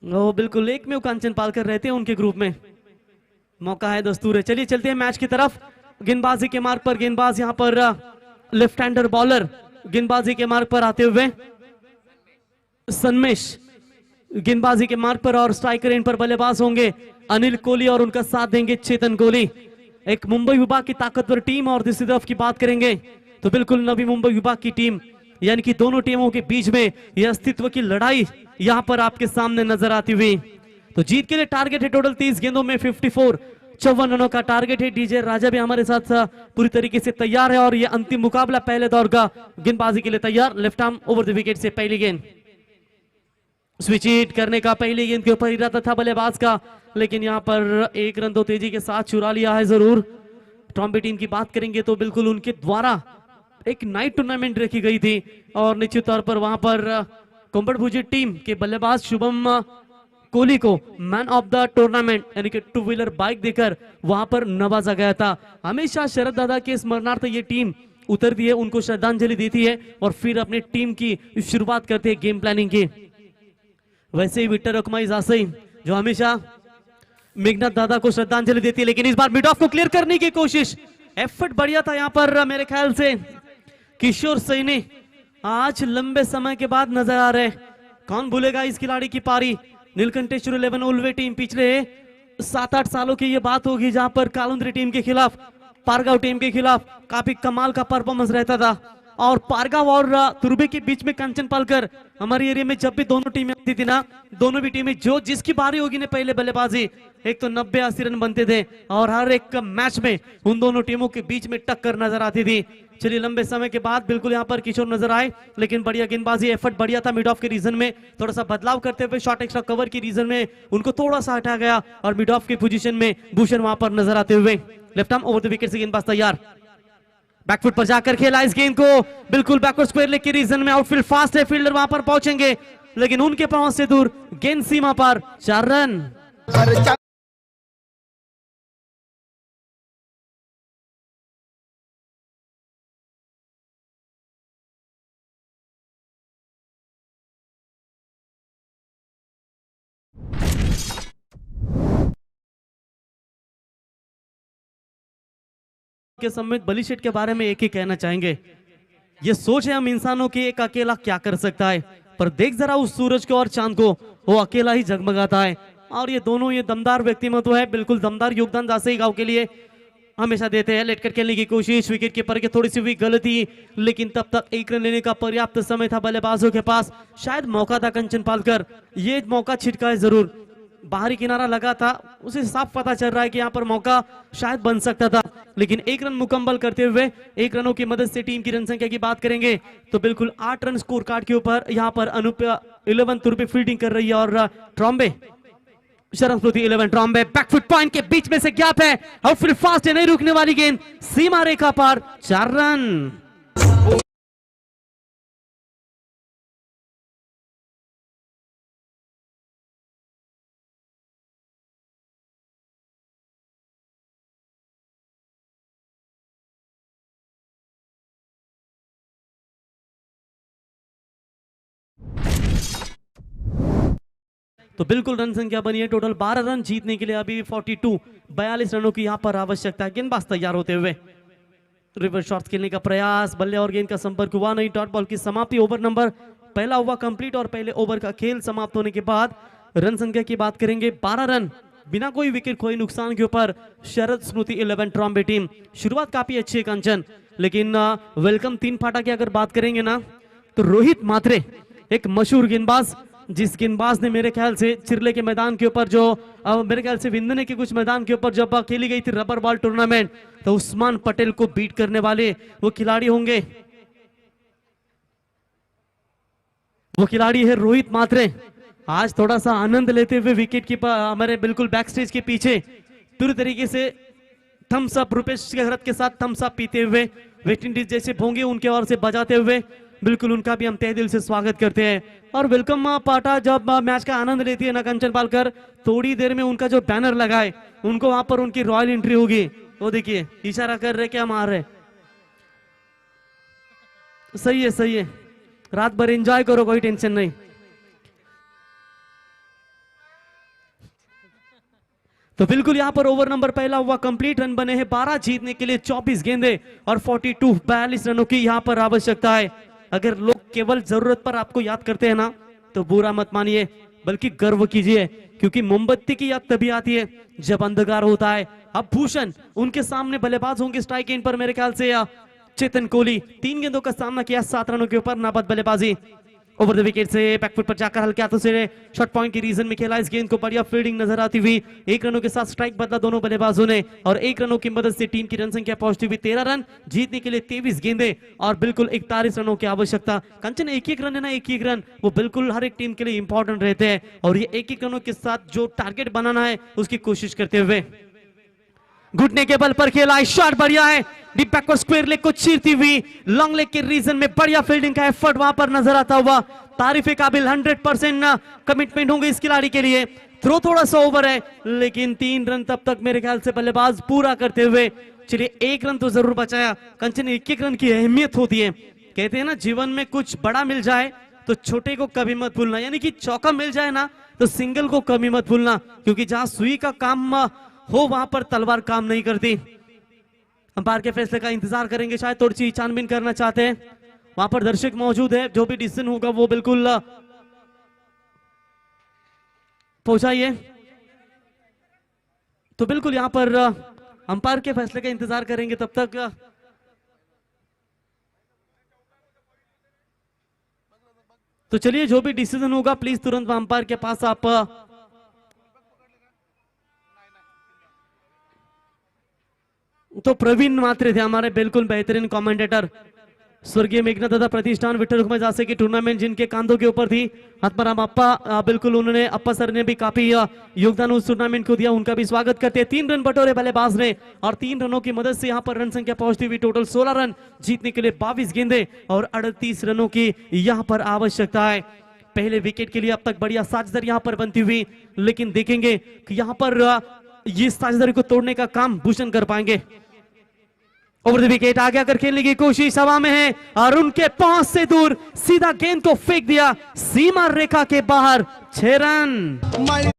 वो बिल्कुल एक में कंचन पालकर रहते हैं उनके ग्रुप में, मौका है, दस्तूर है। चलिए चलते हैं मैच की तरफ। गेंदबाजी के मार्ग पर गेंदबाज यहाँ पर लेफ्ट हैंडर बॉलर गेंदबाजी के मार्ग पर आते हुए सन्मेश गेंदबाजी के मार्ग पर, और स्ट्राइकर इन पर बल्लेबाज होंगे अनिल कोहली और उनका साथ देंगे चेतन कोहली। एक मुंबई विभाग की ताकतवर टीम, और दूसरी तरफ की बात करेंगे तो बिल्कुल नवी मुंबई विभाग की टीम, यानी कि दोनों टीमों के बीच में यह अस्तित्व की लड़ाई यहां पर आपके सामने नजर आती हुई। तो जीत के लिए टारगेट है टोटल 30 गेंदों में 54 54 का टारगेट है। डीजे राजा भी हमारे साथ पूरी तरीके से तैयार है, और यह अंतिम मुकाबला पहले दौर का गेंदबाजी के लिए तैयार। Left arm over the wicket से पहली गेंद, स्विच हिट करने का पहली गेंद के ऊपर इरादा था बल्लेबाज का, लेकिन यहां पर 1 रन तो तेजी के साथ चुरा लिया है जरूर। ट्रॉम्बे टीम की बात करेंगे तो बिल्कुल उनके द्वारा एक नाइट टूर्नामेंट रखी गई थी, और निश्चित तौर पर वहां पर कोम्बड़भुजी टीम के बल्लेबाज शुभम कोहली को मैन ऑफ द टूर्नामेंट यानी कि 2 व्हीलर बाइक देकर वहां पर नवाजा गया था। हमेशा शरद दादा के स्मरणार्थ ये टीम उतरती है, उनको श्रद्धांजलि देती है और फिर अपनी टीम की शुरुआत करते हैं गेम प्लानिंग की। वैसे ही विठल रुक्माई जासई जो हमेशा मेघनाथ दादा को श्रद्धांजलि देती है, लेकिन इस बार मिड ऑफ को क्लियर करने की कोशिश, एफर्ट बढ़िया था यहाँ पर मेरे ख्याल से किशोर सैनी आज लंबे समय के बाद नजर आ रहे। कौन भूलेगा इस खिलाड़ी की पारी। नीलकंठेश्वर 11 उल्वे टीम पिछले 7-8 सालों की ये बात होगी जहां पर कालुंद्री टीम के खिलाफ, पारगांव टीम के खिलाफ काफी कमाल का परफॉर्मेंस रहता था। और पारगांव और तुर्बे के बीच में कंचन पालकर हमारे एरिया में जब भी दोनों टीमें आती थी ना, दोनों भी टीमें जो जिसकी बारी होगी ने पहले बल्लेबाजी, एक तो 90-80 रन बनते थे, और हर एक मैच में उन दोनों टीमों के बीच में टक्कर नजर आती थी। चलिए लंबे समय के बाद बिल्कुल यहाँ पर किशोर नजर आए, लेकिन बढ़िया गेंदबाजी, एफर्ट बढ़िया था। मिड ऑफ के रीजन में थोड़ा सा बदलाव करते हुए शॉर्ट एक्स्ट्रा कवर की रीजन में उनको थोड़ा सा हटाया गया, और मिड ऑफ की पोजीशन में भूषण वहां पर नजर आते हुए। Left arm over the wicket से गेंदबाज तैयार, बैकफुट पर जाकर खेला इस गेंद को, बिल्कुल बैकवर्ड स्क्वायर लेग के रीजन में। आउटफील्ड फास्ट है, फील्डर वहां पर पहुंचेंगे, लेकिन उनके पहुंच से दूर, गेंद सीमा पर, 4 रन। के समेत बलीशेठ के बारे में एक ही कहना चाहेंगे, ये सोच है हम इंसानों की, एक अकेला क्या कर सकता है, पर देख जरा उस सूरज को और चांद को, वो अकेला ही जगमगाता है। और ये दोनों ये दमदार व्यक्तिमत्व है, बिल्कुल दमदार योगदान जासई गांव के लिए हमेशा देते हैं। लेटकर खेलने की कोशिश, विकेट कीपर की थोड़ी सी हुई गलती, लेकिन तब तक 1 रन लेने का पर्याप्त समय था बल्लेबाजों के पास। शायद मौका था कंचन पालकर, ये मौका छिटका है जरूर, बाहरी किनारा लगा था, उसे साफ पता चल रहा है कि यहाँ पर मौका शायद बन सकता था, लेकिन 1 रन मुकम्मल करते हुए 1 रनों की मदद से टीम की रन संख्या की बात करेंगे तो बिल्कुल 8 रन स्कोर कार्ड के ऊपर यहाँ पर अनूप 11 तुर्बे फील्डिंग कर रही है, और ट्रॉम्बे शरण स्मृति 11 ट्रॉम्बे बैकफुट पॉइंट के बीच में से गैप है, आउटफील्ड फास्ट है, नहीं रुकने वाली गेंद, सीमा रेखा पार, 4 रन। तो बिल्कुल रन संख्या बनी है टोटल 12 रन जीतने के लिए, अभी 42 रनों की यहां पर आवश्यकता है। गेंदबाज तैयार होते हुए रिवर्स शॉट्स खेलने का प्रयास, बल्ले और गेंद का संपर्क हुआ नहीं, डॉट बॉल की समाप्ति। ओवर नंबर पहला हुआ कंप्लीट और पहले ओवर का खेल समाप्त होने के बाद रन संख्या की बात करेंगे 12 रन बिना कोई विकेट खोए नुकसान के ऊपर शरद स्मृति 11 ट्रॉम्बे टीम। शुरुआत काफी अच्छी है कंचन, लेकिन वेलकम 3 फाटा की अगर बात करेंगे ना तो रोहित मात्रे एक मशहूर गेंदबाज, जिस गेंदबाज ने मेरे ख्याल से चिरले के मैदान के ऊपर जो मेरे ख्याल से विंदने के कुछ मैदान के ऊपर जब खेली गई थी रबर बॉल टूर्नामेंट, तो उस्मान पटेल को बीट करने वाले वो खिलाड़ी होंगे, वो खिलाड़ी है रोहित मात्रे। आज थोड़ा सा आनंद लेते हुए विकेट की हमारे बिल्कुल बैक स्टेज के पीछे पूरी तरीके से थम्स अप, रुपेश गहरत के साथ थम्स अप पीते हुए वेस्ट इंडीज जैसे भोंगे उनके ओर से बजाते हुए बिल्कुल उनका भी हम तहे दिल से स्वागत करते हैं। और वेलकम पाटा जब मैच का आनंद लेती है ना कंचन पालकर, थोड़ी देर में उनका जो बैनर लगाए उनको वहां पर उनकी रॉयल एंट्री होगी, वो देखिए इशारा कर रहे क्या मार रहे। सही है, सही है, रात भर एंजॉय करो, कोई टेंशन नहीं। तो बिल्कुल यहां पर ओवर नंबर पहला हुआ कंप्लीट, रन बने हैं 12, जीतने के लिए 24 गेंदे और 42 रनों की यहां पर आवश्यकता है। अगर लोग केवल जरूरत पर आपको याद करते हैं ना तो बुरा मत मानिए, बल्कि गर्व कीजिए, क्योंकि मोमबत्ती की याद तभी आती है जब अंधकार होता है। अब भूषण उनके सामने बल्लेबाज होंगे स्ट्राइक एंड पर, मेरे ख्याल से चेतन कोहली 3 गेंदों का सामना किया, 7 रनों के ऊपर नाबाद बल्लेबाजी। ओवर द विकेट से बैकफुट पर जाकर हल्के हाथों से शॉट पॉइंट की रीजन में खेला, इस गेंद को बढ़िया फील्डिंग नजर आती हुई 1 रनों के साथ स्ट्राइक बदला दोनों बल्लेबाजों ने और 1 रनों की मदद से टीम की रन संख्या पहुंचती हुई 13 रन, जीतने के लिए 23 गेंदे और बिल्कुल 41 रनों की आवश्यकता। कंचन 1-1 रन है ना, 1-1 रन वो बिल्कुल हर एक टीम के लिए इंपॉर्टेंट रहते हैं और ये 1-1 रनों के साथ जो टारगेट बनाना है उसकी कोशिश करते हुए घुटने के बल पर खेला, शॉट बढ़िया है, डीप बैक को स्क्वायर लेग को चीरती हुई लॉन्ग लेग के रीजन में बढ़िया फील्डिंग का एफर्ट वहां पर नजर आता हुआ, तारीफे काबिल 100% कमिटमेंट होंगे इस खिलाड़ी के लिए। थ्रो थोड़ा सा ओवर है लेकिन 3 रन तब तक मेरे ख्याल से बल्लेबाज पूरा करते हुए, चलिए 1 रन तो जरूर बचाया। कंचन 1-1 रन की अहमियत होती है, कहते हैं ना जीवन में कुछ बड़ा मिल जाए तो छोटे को कभी मत भूलना, यानी कि चौका मिल जाए ना तो सिंगल को कभी मत भूलना, क्योंकि जहां सुई का काम हो वहां पर तलवार काम नहीं करती। अंपायर के फैसले का इंतजार करेंगे, शायद थोड़ी सी छानबीन करना चाहते हैं, वहां पर दर्शक मौजूद है, जो भी डिसीजन होगा वो बिल्कुल पहुंचाइए। तो बिल्कुल यहां पर अंपायर के फैसले का इंतजार करेंगे तब तक। तो चलिए जो भी डिसीजन होगा प्लीज तुरंत अंपायर के पास आप तो प्रवीण मात्रे थे हमारे बिल्कुल बेहतरीन कमेंटेटर, स्वर्गीय मेघनाथ दादा प्रतिष्ठान विठल रुक्मा जासे की टूर्नामेंट जिनके कांधों के ऊपर थी, आत्माराम अप्पा बिल्कुल उन्होंने, अप्पा सर ने भी काफी योगदान उस टूर्नामेंट को दिया, उनका भी स्वागत करते हैं। 3 रन बटोरे बल्लेबाज ने और 3 रनों की मदद से यहां पर रन संख्या पहुंचती हुई टोटल 16 रन, जीतने के लिए 22 गेंदे और 38 रनों की यहां पर आवश्यकता है। पहले विकेट के लिए अब तक बढ़िया साझेदारी यहां पर बनती हुई, लेकिन देखेंगे कि यहां पर ये साझेदारी को तोड़ने का काम भूषण कर पाएंगे। ओवर द विकेट आगे आकर खेलने की कोशिश हवा में है और उनके पहुंच से दूर सीधा गेंद को फेंक दिया सीमा रेखा के बाहर, 6 रन।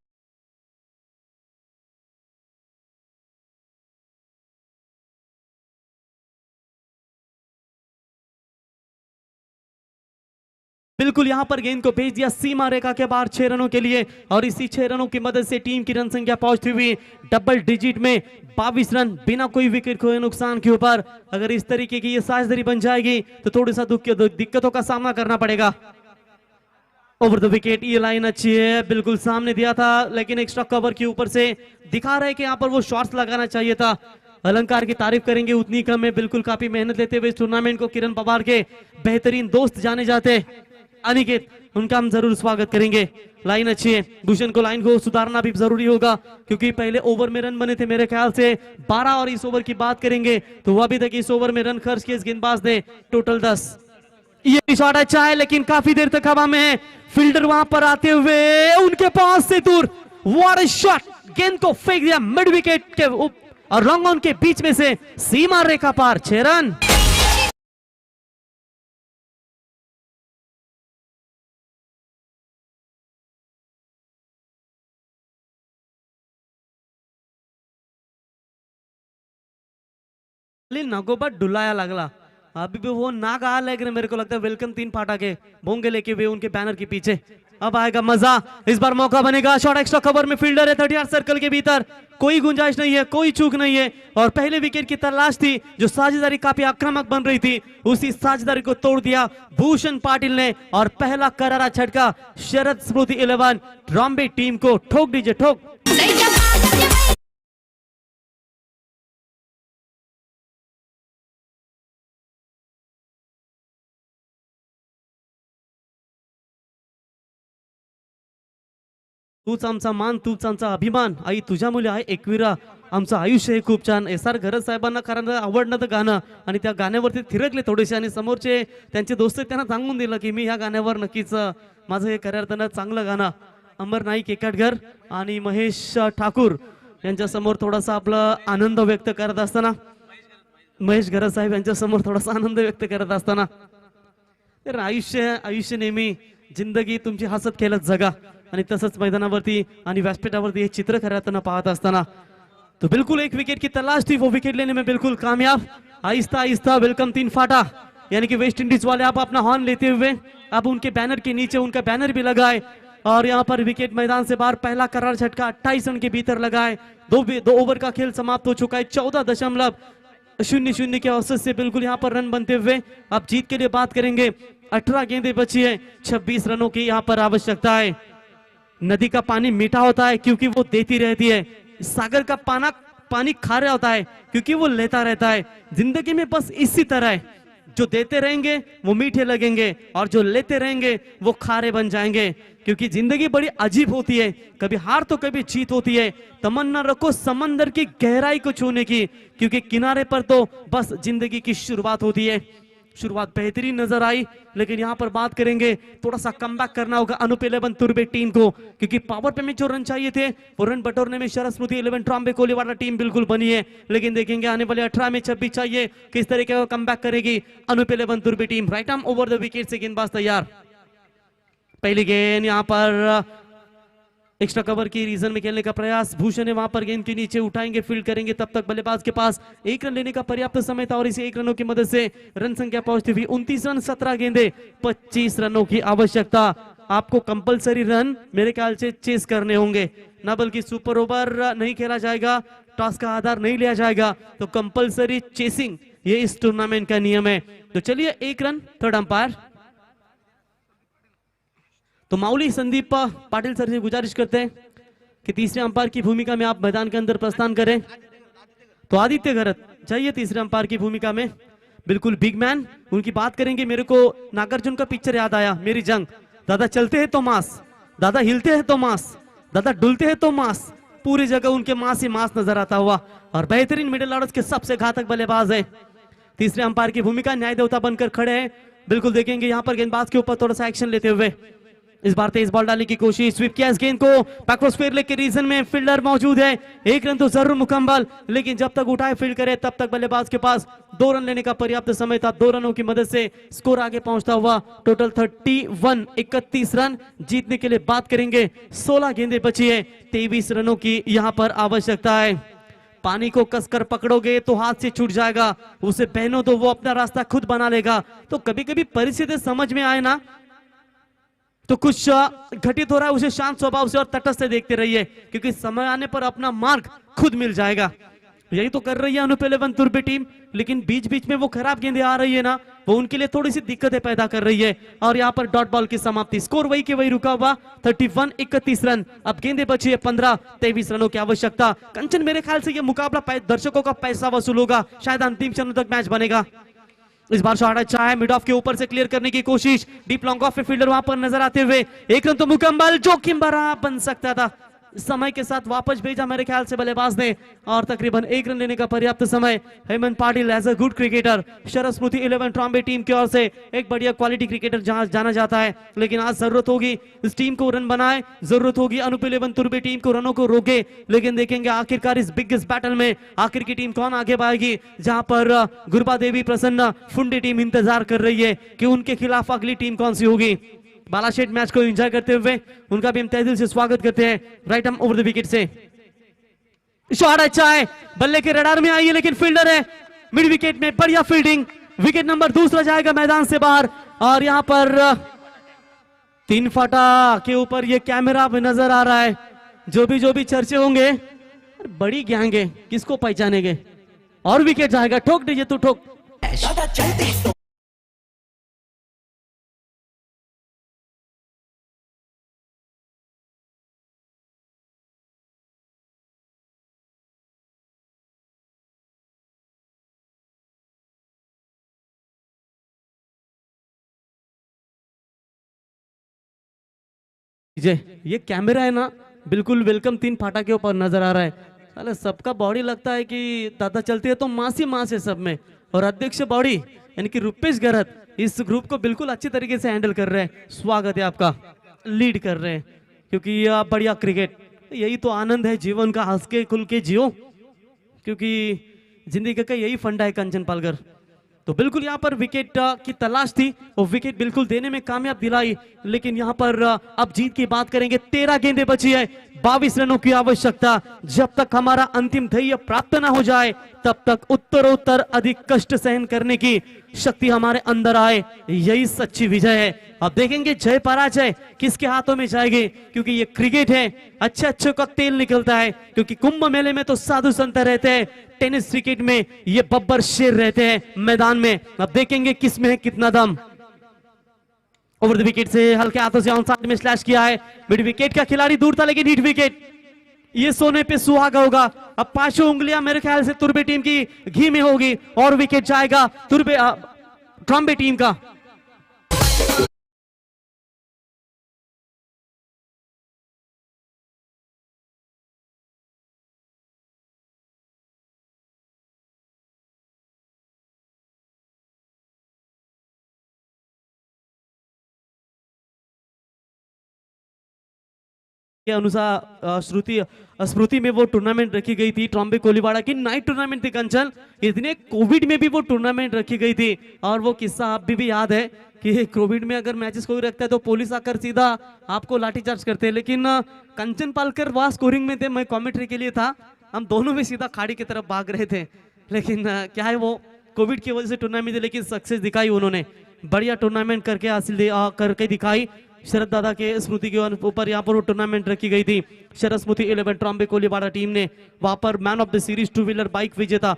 बिल्कुल यहां पर गेंद को भेज दिया सीमा रेखा के बाहर 6 रनों के लिए और इसी 6 रनों की मदद से टीम की रन संख्या पहुंचती हुई डबल डिजिट में 22 रन बिना कोई विकेट खोए नुकसान के ऊपर। अगर इस तरीके की ये साझेदारी बन जाएगी तो थोड़ी सा दिक्कतों का सामना करना पड़ेगा। ओवर द विकेट ये लाइन अच्छी है, बिल्कुल सामने दिया था लेकिन एक्स्ट्रा कवर के ऊपर से दिखा रहा है कि यहाँ पर वो शॉट्स लगाना चाहिए था। अलंकार की तारीफ करेंगे उतनी कम है, बिल्कुल काफी मेहनत लेते हुए इस टूर्नामेंट को किरण पवार के बेहतरीन दोस्त जाने जाते अनिकेत, उनका हम जरूर स्वागत करेंगे। लाइन अच्छी है, भूषण को लाइन को सुधारना भी जरूरी होगा क्योंकि पहले ओवर में रन बने थे मेरे ख्याल से 12 और इस ओवर की बात करेंगे तो वह अभी तक इस ओवर में रन खर्च किए इस गेंदबाज ने टोटल 10। ये शॉट अच्छा है लेकिन काफी देर तक हवा में है, फील्डर वहां पर आते हुए उनके पास से दूर, व्हाट अ शॉट, गेंद को फेंक दिया मिड विकेट के और लॉन्ग ऑन के बीच में से सीमा रेखा पार, 6 रन। नागोबा डुलाया लगला, अभी भी वो नाग आ लग रहे, मेरे को लगता है वेलकम 3 फाटा के बोंगे लेके वे उनके बैनर के पीछे। अब आएगा मजा, इस बार मौका बनेगा, शॉट एक्स्ट्रा कवर में फील्डर है 30 सर्कल के भीतर, कोई गुंजाइश नहीं है, कोई चूक नहीं है। और पहले विकेट की तलाश थी, जो साझेदारी काफी आक्रामक बन रही थी, उसी साझेदारी को तोड़ दिया भूषण पाटिल ने और पहला करारा झटका शरद स्मृति 11 ट्रॉम्बे टीम को। ठोक दीजिए ठोक। तूच आमचा मान, तूच आमचा अभिमान, आई तुझ्या मुले आहे एकविरा, आमचं आयुष्य हे खूप छान। एस आर घरत साहेबांना कारण आवडलं गाणं आणि त्या गाण्यावरती थिरकले थोडेसे आणि समोरचे त्यांचे दोस्त त्यांना सांगून दिलं की मी ह्या गाण्यावर नक्कीच माझं हे खऱ्या अर्थानं चांगलं गाणं। अमर नाईक एकाटघर आणि महेश ठाकूर यांच्या समोर थोडासा आपला आनंद व्यक्त करत असताना, महेश घरत साहेब यांच्या समोर थोडासा आनंद व्यक्त करत असताना, तर आयुष्य नेहमी जिंदगी तुमची हसत खेळत जगा आणि तसंच मैदानावरती आणि व्यासपीठावरती हे चित्र खऱ्या अर्थानं पाहत असताना तो बिल्कुल एक विकेट की तलाश थी, वो विकेट लेने में बिल्कुल कामयाब। आहिस्ता आहिस्ता वेलकम 3 फाटा, यानी कि वेस्ट इंडीज वाले आप अपना हॉर्न लेते हुए अब उनके बैनर के नीचे उनका बैनर भी लगाए और यहाँ पर विकेट मैदान से बाहर पहला करार झटका 28 रन के भीतर लगाए। दो ओवर का खेल समाप्त हो चुका है, 14.00 के औसत से बिल्कुल यहाँ पर रन बनते हुए अब जीत के लिए बात करेंगे। 18 गेंदें बची है, 26 रनों की यहाँ पर आवश्यकता है। नदी का पानी मीठा होता है क्योंकि वो देती रहती है, सागर का पानी खारा होता है क्योंकि वो लेता रहता है। जिंदगी में बस इसी तरह है, जो देते रहेंगे वो मीठे लगेंगे और जो लेते रहेंगे वो खारे बन जाएंगे, क्योंकि जिंदगी बड़ी अजीब होती है, कभी हार तो कभी जीत होती है। तमन्ना रखो समंदर की गहराई को छूने की, क्योंकि किनारे पर तो बस जिंदगी की शुरुआत होती है। शुरुआत बेहतरीन नजर आई, लेकिन यहाँ पर बात करेंगे थोड़ा सा कमबैक करना होगा अनूप 11 तुर्बे टीम को, क्योंकि पावर पे में जो रन चाहिए थे वो रन बटोरने में शरद स्मृति 11 ट्रॉम्बे कोलीवाला टीम बिल्कुल बनी है। लेकिन देखेंगे आने वाले 18 में 26 चाहिए, किस तरीके का कमबैक करेगी अनूप 11 तुर्बे team. Right arm over the wicket से गेंदबाज तैयार। पहली गेंद यहाँ पर एक्स्ट्रा कवर की रीजन में खेलने का प्रयास, भूषण है वहां पर गेंद के नीचे उठाएंगे, फील्ड करेंगे, तब तक बल्लेबाज के पास 1 रन लेने का पर्याप्त समय था और इसे 1 रनों की मदद से रन संख्या पहुंचती हुई 29 रन 17 गेंदे 25 रनों की आवश्यकता। आपको कंपलसरी रन मेरे ख्याल से चेस करने होंगे, ना बल्कि सुपर ओवर नहीं खेला जाएगा, टॉस का आधार नहीं लिया जाएगा, तो कंपलसरी चेसिंग ये इस टूर्नामेंट का नियम है। तो चलिए 1 रन, थर्ड अंपायर। तो माउली संदीप पाटिल सर से गुजारिश करते हैं कि तीसरे अंपायर की भूमिका में आप मैदान के अंदर प्रस्थान करें। तो आदित्य घरत चाहिए तीसरे अंपायर की भूमिका में, बिल्कुल बिग मैन। उनकी बात करेंगे, मेरे को नागार्जुन का पिक्चर याद आया, मेरी जंग। दादा चलते हैं तो मांस, दादा हिलते हैं तो मांस, दादा डुलते हैं तो मांस, पूरी जगह उनके मांस ही मांस नजर आता हुआ। और बेहतरीन मिडिल ऑर्डर के सबसे घातक बल्लेबाज है। तीसरे अंपायर की भूमिका न्याय देवता बनकर खड़े हैं, बिल्कुल देखेंगे यहाँ पर गेंदबाज के ऊपर थोड़ा सा एक्शन लेते हुए। इस बार तेज बॉल डालने की कोशिश, स्वीप किया इस गेंद को, बैकवर्ड स्क्वायर लेग के रीजन में फील्डर मौजूद है, 1 रन तो जरूर मुकम्मल, लेकिन जब तक उठाए फील्ड करे तब तक बल्लेबाज के पास 2 रन लेने का पर्याप्त समय था। 2 रनों की मदद से स्कोर आगे पहुंचता हुआ टोटल 31 रन जीतने के लिए बात करेंगे। 16 गेंदें बची है, 23 रनों की यहां पर आवश्यकता है। पानी को कसकर पकड़ोगे तो हाथ से छूट जाएगा, उसे पहनो तो वो अपना रास्ता खुद बना लेगा। तो कभी कभी परिस्थिति समझ में आए ना तो कुछ घटित हो रहा है उसे शांत स्वभाव से और तटस्थ से देखते रहिए, क्योंकि समय आने पर अपना मार्ग खुद मिल जाएगा। यही तो कर रही है अनूप 11 तुर्बे टीम, लेकिन बीच बीच में वो खराब गेंदें आ रही है ना, वो उनके लिए थोड़ी सी दिक्कतें पैदा कर रही है। और यहाँ पर डॉट बॉल की समाप्ति, स्कोर वही के वही रुका हुआ 31 रन। अब गेंदें बची है 15, 23 रनों की आवश्यकता। कंचन मेरे ख्याल से ये मुकाबला दर्शकों का पैसा वसूल होगा, शायद अंतिम क्षणों तक मैच बनेगा। इस बार शॉट अच्छा है, मिड ऑफ के ऊपर से क्लियर करने की कोशिश, डीप लॉन्ग ऑफ पे फील्डर वहां पर नजर आते हुए 1 रन तो मुकम्मल, जोखिम भरा बन सकता था, समय के साथ वापस भेजा मेरे ख्याल से बल्लेबाज ने और तकरीबन 1 रन लेने का पर्याप्त समय। Hemant Patil as a good cricketer, Sharad Smriti 11 Trombay team की ओर से एक बढ़िया क्वालिटी क्रिकेटर जहां जाना जाता है, लेकिन आज जरूरत होगी इस टीम को रन बनाए, जरूरत होगी अनूप 11 तुर्बे टीम को रनों को रोके। लेकिन देखेंगे आखिरकार इस बिगेस्ट बैटल में आखिर की टीम कौन आगे बढ़ेगी, जहां पर गुरबा देवी प्रसन्न फुंडी टीम इंतजार कर रही है कि उनके खिलाफ अगली टीम कौन सी होगी। बालाशेठ मैच को एंजॉय करते हुए उनका भी हम तहे दिल से स्वागत करते हैं। Right arm over the wicket say shot अच्छा है, बल्ले के रडार में आई है, लेकिन फील्डर है मिड विकेट में बढ़िया फील्डिंग, विकेट नंबर दूसरा जाएगा मैदान से बाहर। और यहाँ पर 3 फाटा के ऊपर ये कैमरा भी नजर आ रहा है। जो भी चर्चे होंगे, बड़ी गैंग है, किसको पहचानेंगे। और विकेट जाएगा, ठोक दीजिए तू ठोक। ये कैमरा है ना, बिल्कुल वेलकम 3 फाटा के ऊपर नजर आ रहा है। साले सबका बॉडी लगता है कि दादा चलती है तो मास ही मास है सब में। और अध्यक्ष बॉडी यानी कि रुपेश गरत इस ग्रुप को बिल्कुल अच्छी तरीके से हैंडल कर रहे हैं। स्वागत है आपका, लीड कर रहे हैं, क्योंकि ये बढ़िया क्रिकेट, यही तो आनंद है जीवन का, हंस के खुल के जियो, क्योंकि जिंदगी का यही फंडा है कंचन पालकर। तो बिल्कुल यहाँ पर विकेट की तलाश थी और विकेट बिल्कुल देने में कामयाब दिलाई। लेकिन यहाँ पर अब जीत की बात करेंगे, 13 गेंदें बची है, 22 रनों की आवश्यकता। जब तक हमारा अंतिम ध्येय प्राप्त ना हो जाए तब तक उत्तरोत्तर अधिक कष्ट सहन करने की शक्ति हमारे अंदर आए, यही सच्ची विजय है। अब देखेंगे जय पराजय किसके हाथों में जाएगी, क्योंकि ये क्रिकेट है, अच्छे का तेल निकलता है। क्योंकि कुंभ मेले में तो साधु संत रहते हैं, टेनिस क्रिकेट में ये बब्बर शेर रहते हैं मैदान में। अब देखेंगे किस में है कितना दम। ओवर द विकेट से हल्के हाथों से ऑन साइड में स्लैश किया है, मिड विकेट का खिलाड़ी दूर था लेकिन हिट विकेट, ये सोने पे सुहागा होगा। अब 5 उंगलियां मेरे ख्याल से तुर्बे टीम की घी में होगी और विकेट जाएगा ट्रॉम्बे टीम का। के अनुसार स्मृति में वो टूर्नामेंट रखी गई थी, ट्रॉम्बे कोलीवाड़ा की नाइट टूर्नामेंट थी कंचन। इतने कोविड में भी वो टूर्नामेंट रखी गई थी। और वो किस्सा आप भी याद है कि कोविड में अगर मैचेस कोई रखता है तो पुलिस आकर सीधा आपको लाठीचार्ज करते हैं। लेकिन कंचन पालकर वहां स्कोरिंग में थे, मैं कमेंट्री के लिए था, हम दोनों भी सीधा खाड़ी की तरफ भाग रहे थे। लेकिन क्या है, वो कोविड की वजह से टूर्नामेंट थी, लेकिन सक्सेस दिखाई उन्होंने, बढ़िया टूर्नामेंट करके हासिल करके दिखाई। शरद दादा के स्मृति के ऊपर यहाँ पर वो टूर्नामेंट रखी गई थी। शरद स्मृति 11 ट्रॉम्बे कोलीवाड़ा टीम ने वहां पर man of the series 2 wheeler bike विजेता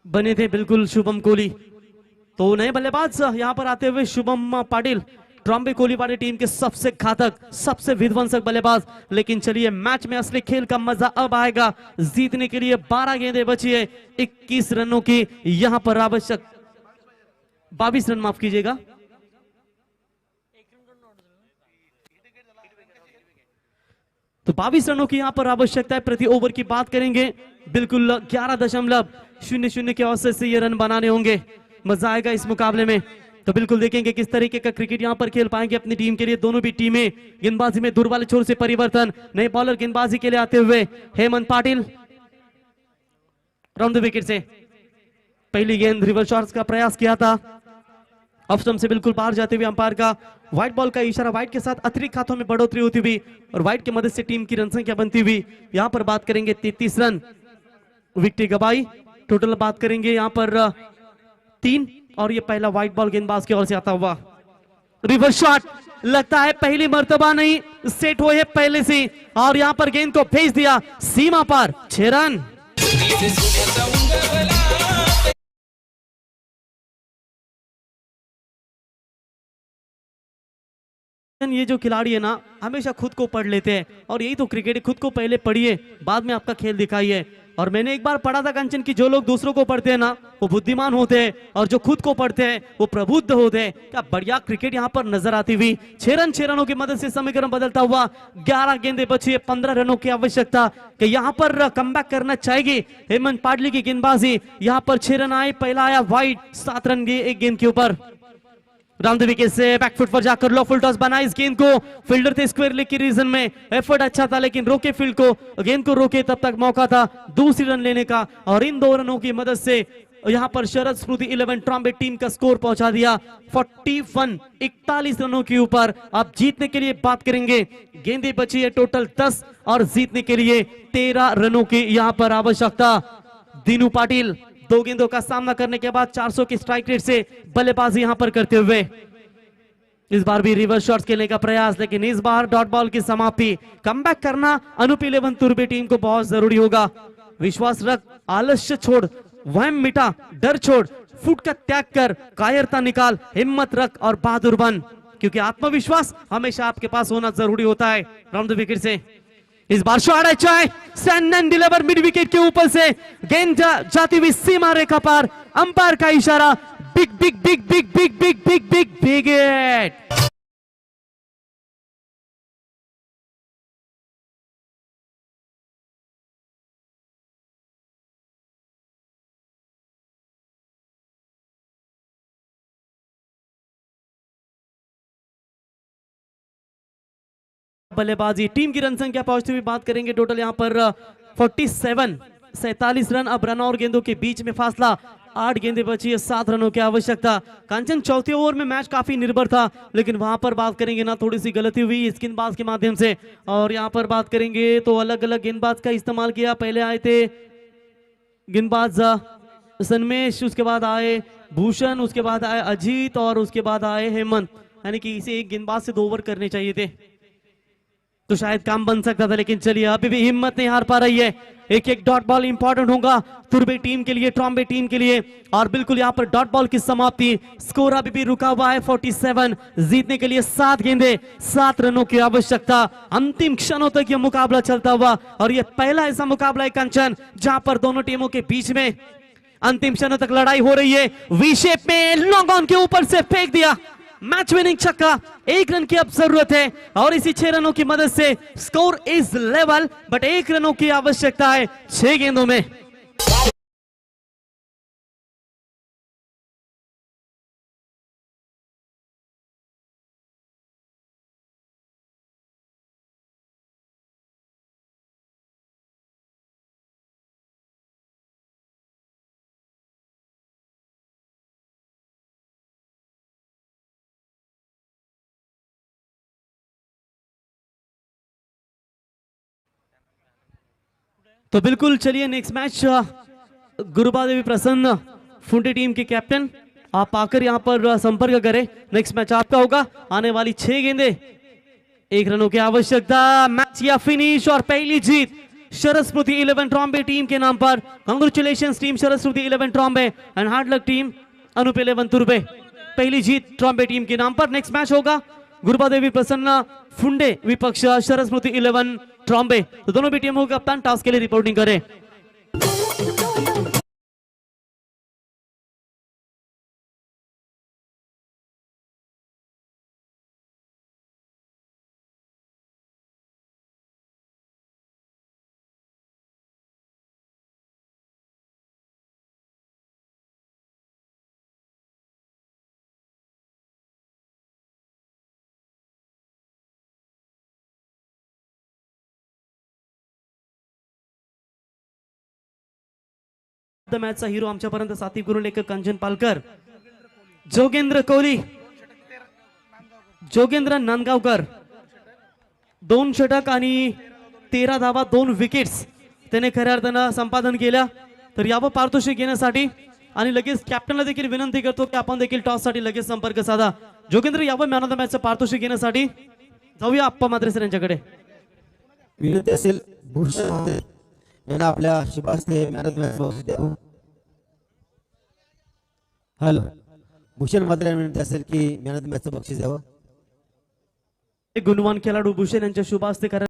बने थे बिल्कुल शुभम कोहली। तो नए बल्लेबाज यहाँ पर आते हुए शुभम पाटिल, ट्रॉम्बे कोलीवाड़ा टीम के सबसे घातक, सबसे विध्वंसक बल्लेबाज। लेकिन चलिए मैच में असली खेल का मजा अब आएगा। जीतने के लिए 12 गेंदें बची है, 21 रनों की यहाँ पर आवश्यक, 22 रन माफ कीजिएगा। तो 22 रनों की यहाँ पर आवश्यकता है। प्रति ओवर की बात करेंगे, बिल्कुल 11.00 के औसत से ये रन बनाने होंगे। मजा आएगा इस मुकाबले में। तो बिल्कुल देखेंगे किस तरीके का क्रिकेट यहाँ पर खेल पाएंगे अपनी टीम के लिए दोनों भी टीमें। गेंदबाजी में दूर वाले छोर से परिवर्तन, नए बॉलर गेंदबाजी के लिए आते हुए Hemant Patil round the wicket से पहली गेंद रिवर्स शॉट्स का प्रयास किया था, ऑफ स्टंप से बिल्कुल बाहर जाते हुए अंपायर का व्हाइट बॉल का इशारा, व्हाइट के साथ अतिरिक्त हाथों में बढ़ोतरी होती हुई और व्हाइट की मदद से टीम की रन संख्या बनती हुई यहाँ पर बात करेंगे 33 रन, विकेट गवाई। टोटल बात करेंगे यहाँ पर 3 और ये पहला व्हाइट बॉल गेंदबाज की ओर से आता हुआ रिवर्स शॉट, लगता है पहली मर्तबा नहीं, सेट हुए है पहले से और यहाँ पर गेंद को भेज दिया सीमा पार, 6 रन। ये जो खिलाड़ी है ना, हमेशा खुद को पढ़ लेते हैं और यही तो क्रिकेट है, खुद को पहले पढ़िए बाद में आपका खेल दिखाइए। और मैंने एक बार पढ़ा था कंचन की जो लोग दूसरों को पढ़ते हैं ना वो बुद्धिमान होते हैं और जो खुद को पढ़ते हैं वो प्रबुद्ध होते हैं। क्या बढ़िया क्रिकेट यहाँ पर नजर आती हुई, 6 रनों की मदद से समीकरण बदलता हुआ, 11 गेंदें बची है, 15 रनों की आवश्यकता कि यहाँ पर कमबैक करना चाहेगी हेमंत पाटिल की गेंदबाजी। यहाँ पर 6 रन आए, पहला आया वाइड, 7 रन गए एक गेंद के ऊपर। राउंड द विकेट से बैकफुट पर जाकर लो फुल टॉस बना इस गेंद को, फील्डर थे स्क्वायर लेग की रीजन में, एफर्ट अच्छा था लेकिन रोके फील्ड को, गेंद को रोके तब तक मौका था दूसरी रन लेने का और इन 2 रनों की मदद से यहां पर शरद स्मृति 11 ट्रॉम्बे टीम का स्कोर पहुंचा दिया 41 रनों के ऊपर। अब जीतने के लिए बात करेंगे, गेंदें बची है टोटल 10 और जीतने के लिए 13 रनों की यहां पर आवश्यकता। दीनू पाटिल 2 गेंदों का सामना करने के बाद 400 की स्ट्राइक रेट से बल्लेबाजी यहां पर करते हुए इस बार भी रिवर्स शॉट्स खेलने का प्रयास, लेकिन इस बार डॉट बॉल की समाप्ति। कमबैक करना अनूप 11 तुर्बे टीम को बहुत जरूरी होगा। विश्वास रख, आलस्य छोड़, वहम मिटा, डर छोड़, फुट का त्याग कर, कायरता निकाल, हिम्मत रख और बहादुर बन, क्योंकि आत्मविश्वास हमेशा आपके पास होना जरूरी होता है। राउंड द विकेट से इस बार शॉट अच्छा है, stand and deliver mid wicket के ऊपर से गेंद जाती हुई सीमा रेखा पार, अंपायर का इशारा, big big big big big big big big big hit. बल्लेबाजी टीम की रन संख्या पहुंचती हुई बात करेंगे। टोटल यहां पर 47 रन। अब रन और गेंदों के बीच में फासला 8 गेंदें बची है, 7 रनों की आवश्यकता। कांचन चौथे ओवर में मैच काफी निर्भर था, लेकिन वहां पर बात करेंगे ना थोड़ी सी गलती हुई गेंदबाज के माध्यम से। और यहां पर बात करेंगे तो अलग अलग गेंदबाज का इस्तेमाल किया। पहले आए थे गेंदबाज सनमेश, उसके बाद आए भूषण, उसके बाद आए अजीत और उसके बाद आए हेमंत। यानी कि इसे एक गेंदबाज से 2 ओवर करने चाहिए थे तो शायद काम बन सकता था, लेकिन चलिए अभी भी हिम्मत नहीं हार पा रही है। एक एक डॉट बॉल इंपॉर्टेंट होगा तुर्बे टीम के लिए, ट्रॉम्बे टीम के लिए। और बिल्कुल यहाँ पर डॉट बॉल की समाप्ति। स्कोर अभी भी रुका हुआ है 47। जीतने के लिए 7 गेंदें, 7 रनों की आवश्यकता। अंतिम क्षणों तक यह मुकाबला चलता हुआ, और यह पहला ऐसा मुकाबला है कंचन जहां पर दोनों टीमों के बीच में अंतिम क्षणों तक लड़ाई हो रही है। वी शेप में लॉन्ग ऑन के ऊपर से फेंक दिया, मैच विनिंग छक्का। 1 रन की अब जरूरत है और इसी 6 रनों की मदद से स्कोर इज लेवल, बट 1 रनों की आवश्यकता है 6 गेंदों में। तो बिल्कुल चलिए नेक्स्ट मैच गुरुबा देवी प्रसन्न फुंडे टीम के कैप्टन, आप आकर यहां पर संपर्क करें। नेक्स्ट मैच आपका होगा। आने वाली 6 गेंदें, 1 रनों की आवश्यकता। मैच या फिनिश और पहली जीत शरद स्मृति 11 ट्रॉम्बे टीम के नाम पर। Congratulations team Sharad Smriti 11 Trombay end hard लक टीम अनूप 11 तुर्बे। पहली जीत ट्रॉम्बे टीम के नाम पर। नेक्स्ट मैच होगा गुरुबा देवी प्रसन्न फुंडे विपक्ष शरद स्मृति 11 ट्रॉम्बे। तो दोनों भी टीमों के कप्तान टॉस के लिए रिपोर्टिंग करें। मॅचचा हिरो आमच्यापर्यंत साथी करून एक कंचन पालकर, जोगेंद्र कोहली, जोगेंद्र नांदगावकर 2 षटक आणि 13 धावा, 2 विकेट्स त्याने खऱ्या अर्थानं संपादन केल्या। तर यावं पारितोषिक घेण्यासाठी आणि लगेच कॅप्टनला देखील विनंती करतो की आपण देखील टॉस साठी लगेच संपर्क साधा। जोगेंद्र यावं मॅन ऑफ द मॅचचं पारितोषिक घेण्यासाठी। जाऊया आप्पा मात्रे सर यांच्याकडे। विनंती असेल भूषण यांना आपल्या शुभास्ते मॅन ऑफ द मॅच बक्षीस द्यावं। हॅलो, भूषण मात्रे विनंती असेल की मॅन ऑफ द मॅचचं बक्षीस द्यावं। गुणवान खेळाडू भूषण यांच्या शुभास्ते